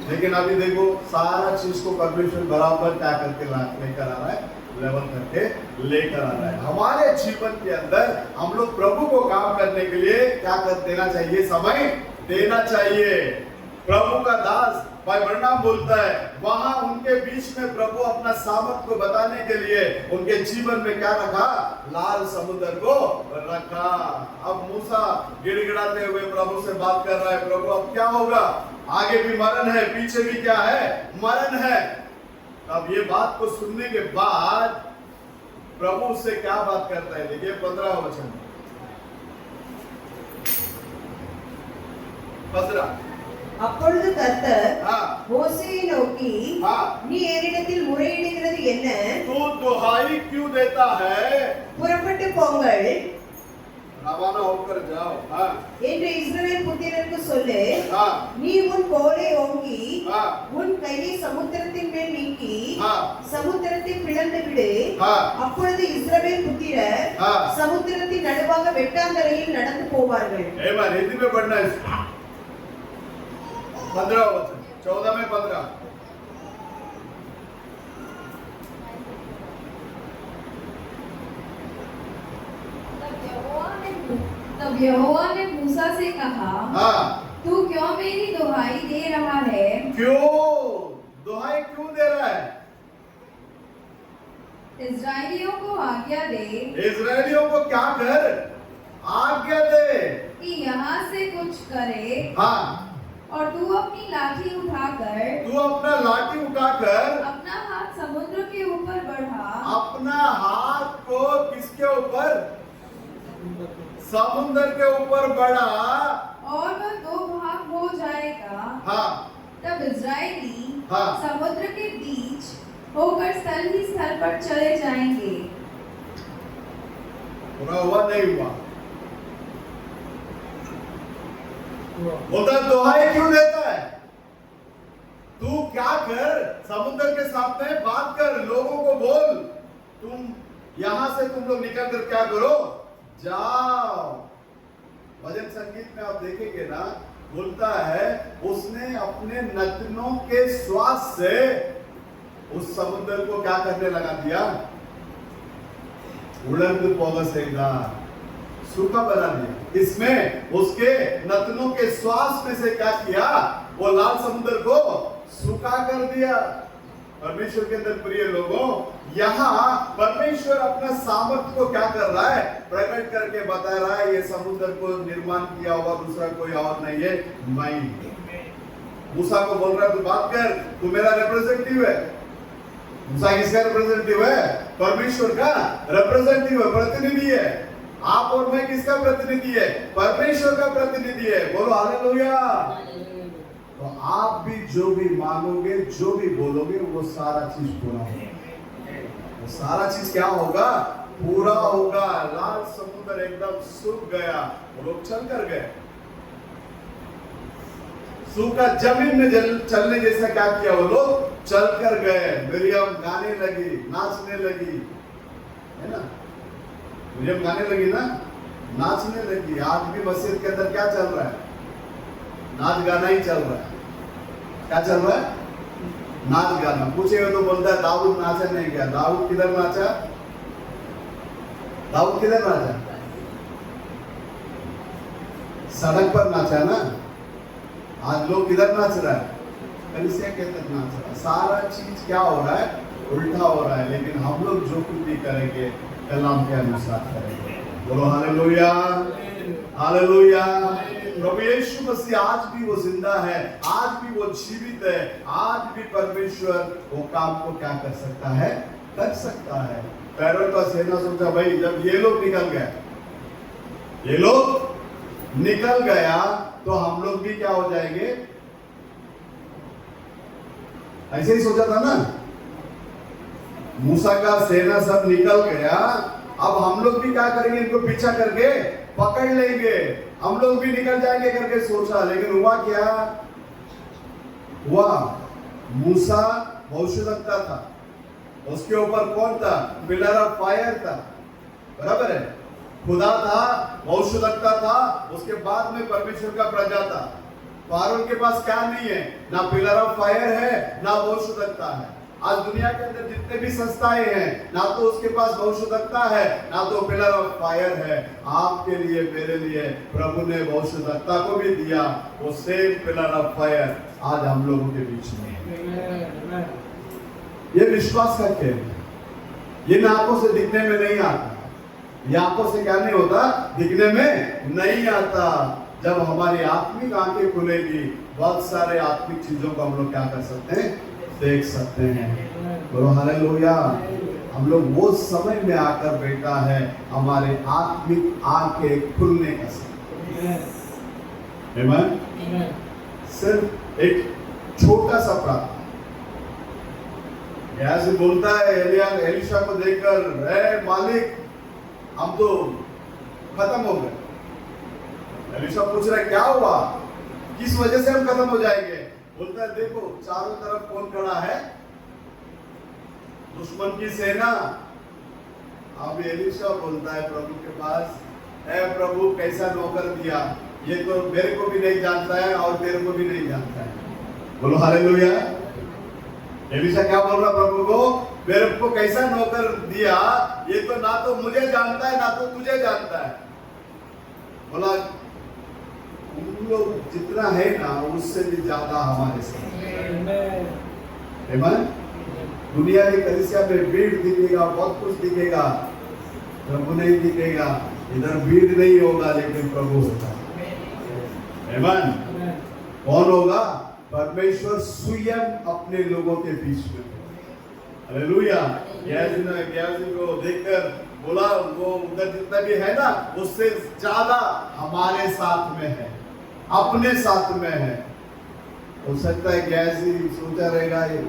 Speaker 1: लेकिन अभी देखो सारा चीज को परमेश्वर बराबर क्या करके लेकर आ रहा है, लेवल करके लेकर आ रहा है। हमारे जीवन के अंदर हम लोग प्रभु को काम करने के लिए क्या कर देना चाहिए, समय देना चाहिए। प्रभु का दास भाई ब्रैनम बोलता है, वहां उनके बीच में प्रभु अपना सामर्थ को बताने के लिए उनके जीवन में क्या रखा, लाल समुद्र को रखा। अब मूसा गिड़गिड़ाते हुए प्रभु से बात कर रहा है, प्रभु अब क्या होगा, आगे भी मरण है, पीछे भी क्या है, मरण है। अब ये बात को सुनने के बाद प्रभु उससे क्या बात करता है, देखिए 15 वचन 15।
Speaker 2: அப்பொழுது கர்த்தர் மோசேயை நோக்கி, நீ என்னிடத்தில் முறையிடுகிறது என்ன?
Speaker 1: तू दुहाई क्यों देता है?
Speaker 2: புறப்பட்டு போங்கள்,
Speaker 1: रवाना होकर जाओ
Speaker 2: என்று இஸ்ரவேல் புத்திரருக்கு சொல்லு. நீ உன் கோலை ஓங்கி உன் கையை சமுத்திரத்தின் மேல் நீக்கி சமுத்திரத்தை பிளந்து விடு. அப்பொழுது இஸ்ரவேல் புத்திரர் சமுத்திரத்தின் நடுவாக வெட்டாந்தரையில் நடந்து போவார்கள்.
Speaker 1: 15 वचन 14 में 15।
Speaker 3: तब यहोवा ने मूसा से कहा, तू क्यों मेरी दुहाई दे रहा है?
Speaker 1: क्यों दुहाई क्यों दे रहा है?
Speaker 3: इस्राएलियों को आज्ञा दे,
Speaker 1: इस्राएलियों को क्या कर, आज्ञा दे
Speaker 3: कि यहाँ से कुछ करे। और तू अपनी लाठी उठाकर,
Speaker 1: तू अपना लाठी उठाकर
Speaker 3: अपना हाथ समुद्र के ऊपर बढ़ा।
Speaker 1: अपना हाथ को किसके ऊपर, समुद्र के ऊपर बढ़ा,
Speaker 3: और वह 2 भाग हो जाएगा। तब इस्राएली समुद्र के बीच होकर स्थल ही स्थल पर चले जाएंगे।
Speaker 1: पूरा हुआ नहीं हुआ? बोलता दुहाई क्यों देता है? तू क्या कर, समुद्र के साथ में बात कर, लोगों को बोल, तुम यहां से तुम लोग निकल कर क्या करो, जाओ। भजन संगीत में आप देखेंगे ना, बोलता है उसने अपने नथनों के श्वास से उस समुद्र को क्या करने लगा दिया, उड़ंग पोगसेगा, सूखा बना दिया। इसमें उसके नथनों के श्वास में से क्या किया, वो लाल समुद्र को सूखा कर दिया। परमेश्वर के अंदर प्रिय लोगों, यहाँ परमेश्वर अपना सामर्थ्य को क्या कर रहा है, प्रकट करके बता रहा है, ये समुद्र को निर्माण किया हुआ दूसरा कोई और नहीं है, मैं। मूसा को बोल रहा है, तू बात कर, तू मेरा रिप्रेजेंटेटिव है। मूसा किसका रिप्रेजेंटेटिव है? परमेश्वर का रिप्रेजेंटेटिव है, प्रतिनिधि है। आप और मैं किसका प्रतिनिधि है? परमेश्वर का प्रतिनिधि है। बोलो हालेलुया। तो आप भी जो भी मांगोगे, जो भी बोलोगे, वो सारा चीज पूरा होगा। वो सारा चीज क्या होगा, पूरा होगा। लाल समुद्र एकदम सूख गया, लोग चल कर गए। सूखा जमीन में चलने जैसा क्या किया वो लोग, चल कर गए, मरियम गाने लगी, नाचने लगी, है ना? मरियम गाने लगी ना, नाचने लगी। आज भी मस्जिद के अंदर क्या चल रहा है? नाच गाना ही चल रहा है। क्या चल रहा है? नाच गाना। पूछेगा तो बोलता है दाऊद नाचा नहीं क्या? दाऊद किधर नाचा? दाऊद किधर नाचा? सड़क पर नाचा ना। आज लोग किधर नाच रहा है? कलीसिया के अंदर नाच रहा है। सारा चीज क्या हो रहा है? उल्टा हो रहा है। लेकिन हम लोग जो कुछ भी करेंगे कलाम के अनुसार करेंगे। बोलो हालेलुया, हालेलुया। प्रभु यीशु मसीह आज भी वो जिंदा है, आज भी वो जीवित है। आज भी परमेश्वर वो काम को क्या कर सकता है? कर सकता है। पैरों का सेना सोचा भाई जब ये लोग निकल गए, ये लोग निकल गया तो हम लोग भी क्या हो जाएंगे? ऐसे ही सोचा था ना। मूसा का सेना सब निकल गया, अब हम लोग भी क्या करेंगे? इनको पीछा करके पकड़ लेंगे, हम लोग भी निकल जाएंगे करके सोचा। लेकिन हुआ क्या? हुआ मूसा भविष्यवक्ता था, उसके ऊपर कौन था? पिलर ऑफ फायर था, बराबर है। खुदा था, भविष्यवक्ता था, उसके बाद में परमेश्वर का प्रजा था। फारून के पास क्या नहीं है? ना पिलर ऑफ फायर है, ना भविष्यवक्ता है। आज दुनिया के अंदर जितने भी संस्थाएं हैं, ना तो उसके पास भविष्यवक्ता है, ना तो पिलर ऑफ फायर है। आपके लिए, मेरे लिए प्रभु ने भविष्यवक्ता को भी दिया, वो सेम पिलर ऑफ फायर आज हम लोगों के बीच में है। ये विश्वास करके, ये आंखों से दिखने में नहीं आता। ये आंखों से क्या नहीं होता? दिखने में नहीं आता। जब हमारी आत्मिक आंखें खुलेगी, बहुत सारे आत्मिक चीजों को हम लोग क्या कर सकते हैं? देख सकते हैं। बोलो हालेलुया। हम लोग वो समय में आकर बैठा है, हमारे आत्मिक आंखें खुलने का समय। आमीन। सिर्फ एक छोटा सा प्रार्थना। ऐसे बोलता है एलिशा को देखकर, ए मालिक हम तो खत्म हो गए। एलिशा पूछ रहा है क्या हुआ? किस वजह से हम खत्म हो जाएंगे? बोलता है देखो चारों तरफ कौन खड़ा है? दुश्मन की सेना। अब एलिशा बोलता है प्रभु के पास, ऐ प्रभु कैसा नौकर दिया, ये तो मेरे को भी नहीं जानता है और तेरे को भी नहीं जानता है। बोलो हालेलुया। एलिशा क्या बोल रहा प्रभु को? मेरे को कैसा नौकर दिया, ये तो ना तो मुझे जानता है, ना तो तुझे जानता है। बोला उन लोग जितना है ना उससे भी ज्यादा हमारे साथ। आमीन। दुनिया की कलीसिया में भीड़ दिखेगा, बहुत कुछ दिखेगा, प्रभु नहीं दिखेगा। इधर भीड़ नहीं होगा लेकिन प्रभु होगा। आमीन। कौन होगा? परमेश्वर स्वयं अपने लोगों के बीच में। हालेलुया। गेहाजी को देखकर बोला वो उधर जितना भी है ना उससे ज्यादा हमारे साथ में है, अपने साथ में है। हो सकता है गेहाजी सोचा रहेगा ये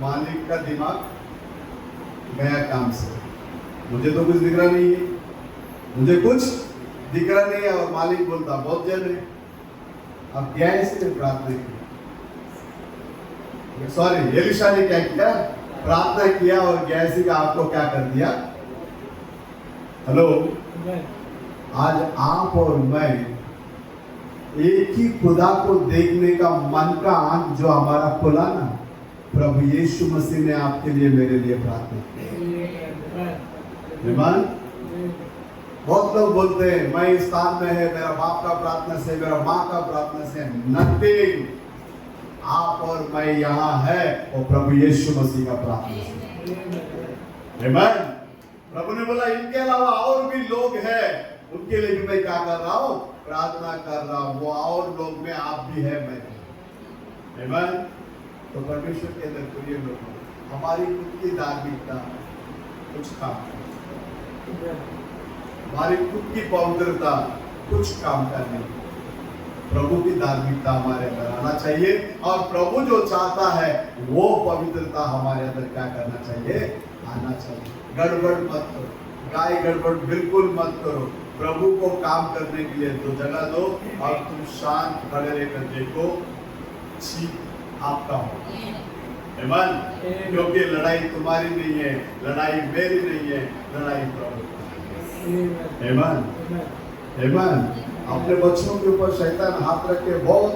Speaker 1: मालिक का दिमाग गया काम से, मुझे तो कुछ दिख रहा नहीं है, मुझे कुछ दिख रहा नहीं है। और मालिक बोलता बहुत जन है। अब गेहाजी ने प्रार्थना की, सॉरी एलिशा ने क्या किया? प्रार्थना किया और गेहाजी का आपको क्या कर दिया? हेलो। आज आप और मैं एक ही खुदा को देखने का मन का आंख जो हमारा खुला ना, प्रभु यीशु मसीह ने आपके लिए, मेरे लिए प्रार्थना की। बहुत लोग बोलते हैं मैं इस स्थान में है, मेरा बाप का प्रार्थना से, मेरा माँ का प्रार्थना से। नथिंग। आप और मैं यहाँ है और प्रभु यीशु मसीह का प्रार्थना से। आमीन। प्रभु ने बोला इनके अलावा और भी लोग हैं, उनके लिए भी मैं क्या कर रहा हूँ? प्रार्थना कर रहा हूँ। वो और लोग में आप भी है, मैं भी। आमीन। तो परमेश्वर के अंदर प्रिय लोग, हमारी खुद की धार्मिकता कुछ काम करे, हमारी खुद की पवित्रता कुछ काम करने, प्रभु की धार्मिकता हमारे अंदर आना चाहिए। और प्रभु जो चाहता है वो पवित्रता हमारे अंदर क्या करना चाहिए? आना चाहिए। गड़बड़ मत करो, गाय गड़बड़ बिल्कुल मत करो। प्रभु को काम करने के लिए तो जगह दो और तुम शांत खड़े रहकर देखो, आपका हो। आमीन। क्योंकि लड़ाई तुम्हारी नहीं है, लड़ाई मेरी नहीं है, लड़ाई प्रभु की है। आमीन। आमीन। अपने बच्चों के ऊपर शैतान हाथ रख के बहुत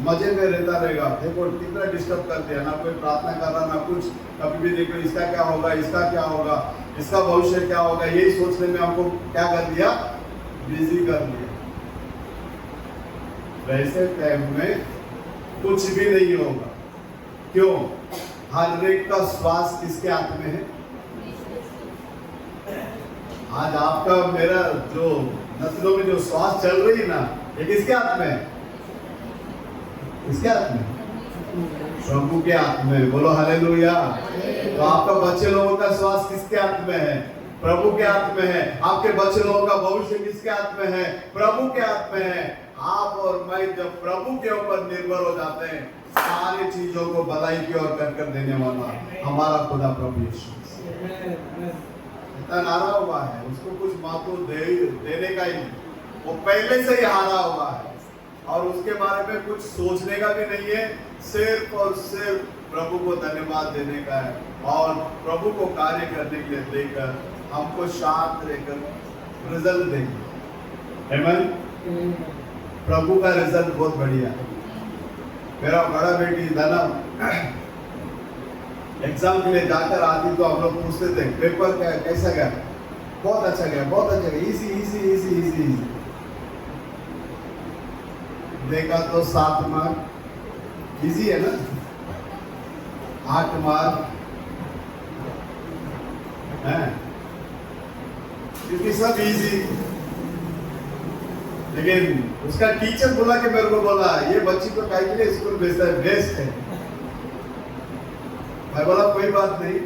Speaker 1: मजे में रहता रहेगा। देखो कितना डिस्टर्ब कर दिया, ना कोई प्रार्थना कर रहा ना कुछ। कभी भी देखो इसका क्या होगा, इसका क्या होगा, इसका भविष्य क्या होगा, यही सोचने में हमको क्या कर दिया, बिजी कर दिया। वैसे टाइम में कुछ भी नहीं होगा। क्यों? हर एक का श्वास किसके हाथ में है? आज आपका मेरा जो नस्लों में जो श्वास चल रही है ना, ये किसके हाथ में है? किसके हाथ में? प्रभु के हाथ में। बोलो हालेलुया। तो आपका बच्चे लोगों का श्वास किसके हाथ में है? प्रभु के हाथ में है। आपके बच्चे लोगों का भविष्य किसके हाथ में है? प्रभु के हाथ में है। आप और मैं जब प्रभु के ऊपर निर्भर हो जाते हैं, सारी चीजों को भलाई की ओर कर देने वाला हमारा खुदा प्रभु यीशु इतना हारा हुआ है, उसको कुछ मातो देने का ही नहीं, वो पहले से ही हारा हुआ है और उसके बारे में कुछ सोचने का भी नहीं है। सिर्फ और सिर्फ प्रभु को धन्यवाद देने का है और प्रभु को कार्य करने के लिए देकर हमको शांत रहकर रिजल्ट देंगे। आमीन। प्रभु का रिजल्ट बहुत बढ़िया। मेरा बड़ा बेटी धनम एग्जाम के लिए जाकर आती तो हम लोग पूछते थे पेपर कैसा गया? बहुत अच्छा गया, बहुत अच्छा गया, easy easy easy easy easy. देखा तो 7 मार्क, इजी है ना। 8 मार्क है क्योंकि सब इजी। लेकिन उसका टीचर बोला कि मेरे को बोला ये बच्ची को काहे के लिए स्कूल भेजता है, वेस्ट है। मैं बोला कोई बात नहीं,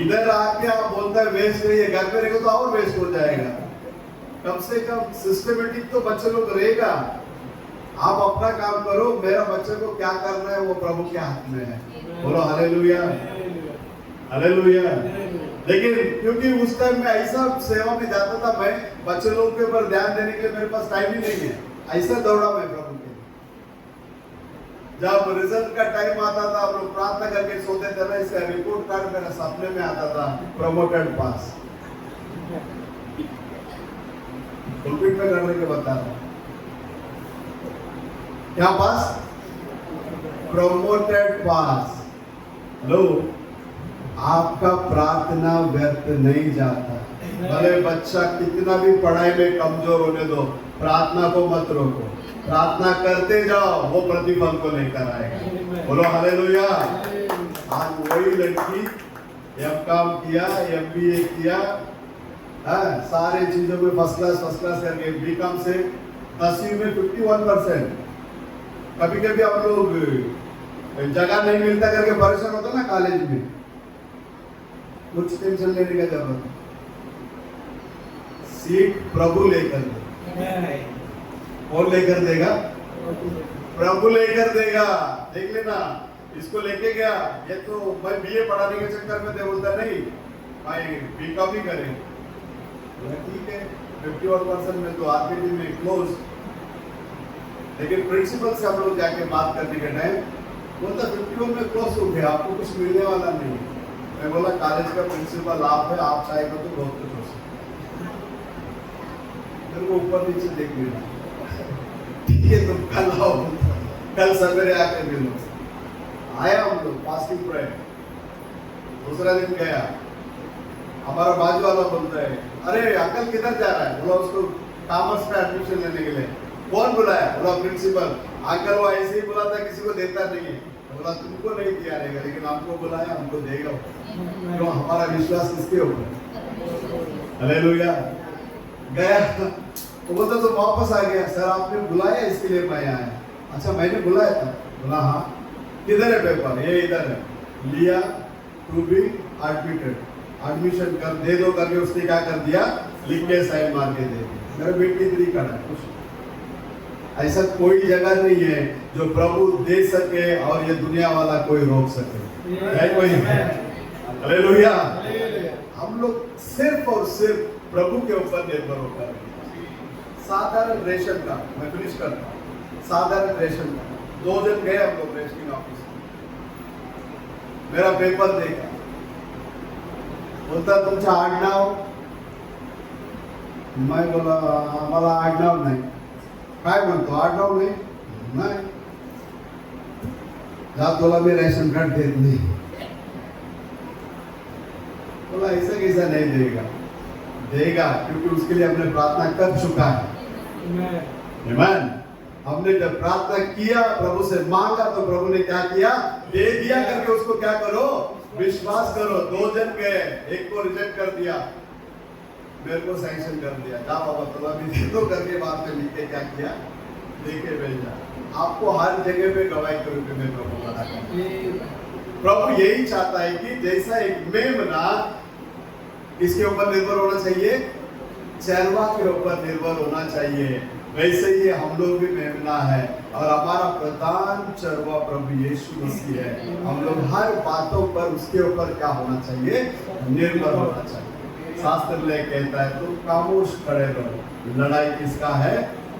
Speaker 1: इधर आके आप बोलता है वेस्ट है, ये घर पे रहेगा तो और वेस्ट हो जाएगा। कम से कम सिस्टमेटिक तो बच्चे लोग रहेगा। आप अपना काम करो, मेरा बच्चे को क्या करना है वो प्रभु के हाथ में है। बोलो हालेलुया, हालेलुया। लेकिन क्योंकि उस टाइम में ऐसा सेवा में जाता था, मैं बच्चे लोगों के ऊपर ध्यान देने के लिए मेरे पास टाइम ही नहीं है, ऐसा दौड़ा मैं प्रभु के। जब रिजल्ट का टाइम आता था हम लोग प्रार्थना करके सोते थे ना, इसका रिपोर्ट कार्ड मेरा सपने में आता था, प्रमोटेड पास। पुलपिट में करने के बता रहा क्या पास? प्रमोटेड पास। लो, आपका प्रार्थना व्यर्थ नहीं जाता। भले बच्चा कितना भी पढ़ाई में कमजोर होने दो, प्रार्थना को मत रोको, प्रार्थना करते जाओ, वो प्रतिफल को लेकर आएगा। बोलो हालेलुया। आज वही लड़की एमकॉम किया, एमबीए किया, सारे चीजों में फर्स्ट क्लास करके बीकॉम से 10वीं में 51%। कभी कभी हम लोग जगह नहीं मिलता करके परेशान होता ना कॉलेज में, कुछ टेंशन लेने का जरूरत नहीं। सीट प्रभु लेकर दे। कौन लेकर देगा? प्रभु लेकर देगा। देख लेना, इसको लेके गया, ये तो मैं बीए पढ़ाने के चक्कर में दे बोलता नहीं, भाई बीकॉम ही करें। ठीक है, 51% में तो आरपीटी में क्लोज। लेकिन प्रिंसिपल से हम लोग जाके बात करने के टाइम बोलता 51 में क्लोज हो गया, आपको कुछ मिलने वाला नहीं। मैं बोला कॉलेज का प्रिंसिपल आप है, आप चाहेगा तो बहुत कुछ हो सकता। मेरे को ऊपर नीचे देख लेना, ठीक है तुम कल आओ, कल सवेरे आके मिलो। आया हम लोग फास्टिंग प्रेयर, दूसरा दिन गया, हमारा बाजू वाला बोलता है अरे अंकल किधर जा रहा है? बोला उसको कॉमर्स में एडमिशन लेने के लिए। कौन बुलाया? बोला प्रिंसिपल। अंकल वो ऐसे ही बुलाता है, किसी को देता नहीं है। बोला तुमको नहीं दिया रहेगा, लेकिन हमको बुलाया, हमको देगा। तो हमारा विश्वास किसके ऊपर? हालेलुया। गया तो बोलता तो वापस आ गया, सर आपने बुलाया इसके लिए मैं आया। अच्छा मैंने बुलाया था? बोला हाँ। किधर है पेपर? ये इधर है। लिया, टू बी एडमिटेड, एडमिशन कर दे दो करके उसने क्या कर दिया, लिख के साइन मार के दे दिया। मेरा बेटी इतनी कड़ा कुछ ऐसा कोई जगह नहीं है जो प्रभु दे सके और ये दुनिया वाला कोई रोक सके। है कोई? हालेलुया। हम लोग सिर्फ और सिर्फ प्रभु के ऊपर निर्भर होकर, साधारण रेशन का, मैं फिनिश करता हूँ, साधारण रेशन का 2 जन गए हम लोग रजिस्ट्रिंग ऑफिस में, मेरा पेपर देखा, बोलता तुमचं आडनाव, मैं बोला आम्हाला आडनाव नाही. काय म्हणतो आडनाव नाही, जा तुला मी रेशन कार्ड देत नहीं. बोला ऐसा कैसा नहीं देगा, देगा क्योंकि उसके लिए हमने प्रार्थना कर चुका है. आमीन. हमने जब प्रार्थना किया, प्रभु से मांगा, तो प्रभु ने क्या किया, दे दिया करके उसको क्या करो, विश्वास करो. 2 जन गए, एक को रिजेक्ट कर दिया, मेरे को सैंक्शन कर दिया, जा बाबा तुला भी दे दो करके बाद में लिख के क्या किया, लेके भेजा. आपको हर जगह पे गवाही करूं कि मैं प्रभु का प्रभु यही चाहता है कि जैसा एक मेमना किसके ऊपर निर्भर होना चाहिए, चरवा के ऊपर निर्भर होना चाहिए, वैसे ही हम लोग भी मेमना है और हमारा प्रधान चरवा प्रभु यीशु मसीह है. हम लोग हर बातों पर उसके ऊपर क्या होना चाहिए, निर्भर होना चाहिए. शास्त्र में कहता है तुम खामोश खड़े रहो, लड़ाई किसका है,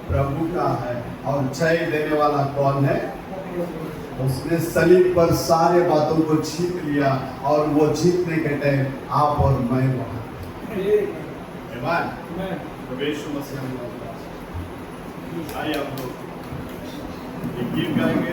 Speaker 1: प्रभु का है, और जय देने वाला कौन है, उसने सलीब पर सारे बातों को जीत लिया और वो जीतने के टाइम आप और मैं वहां. आमीन. यीशु मसीह हम लोग आइए, आप लोग एक गीत गाएंगे.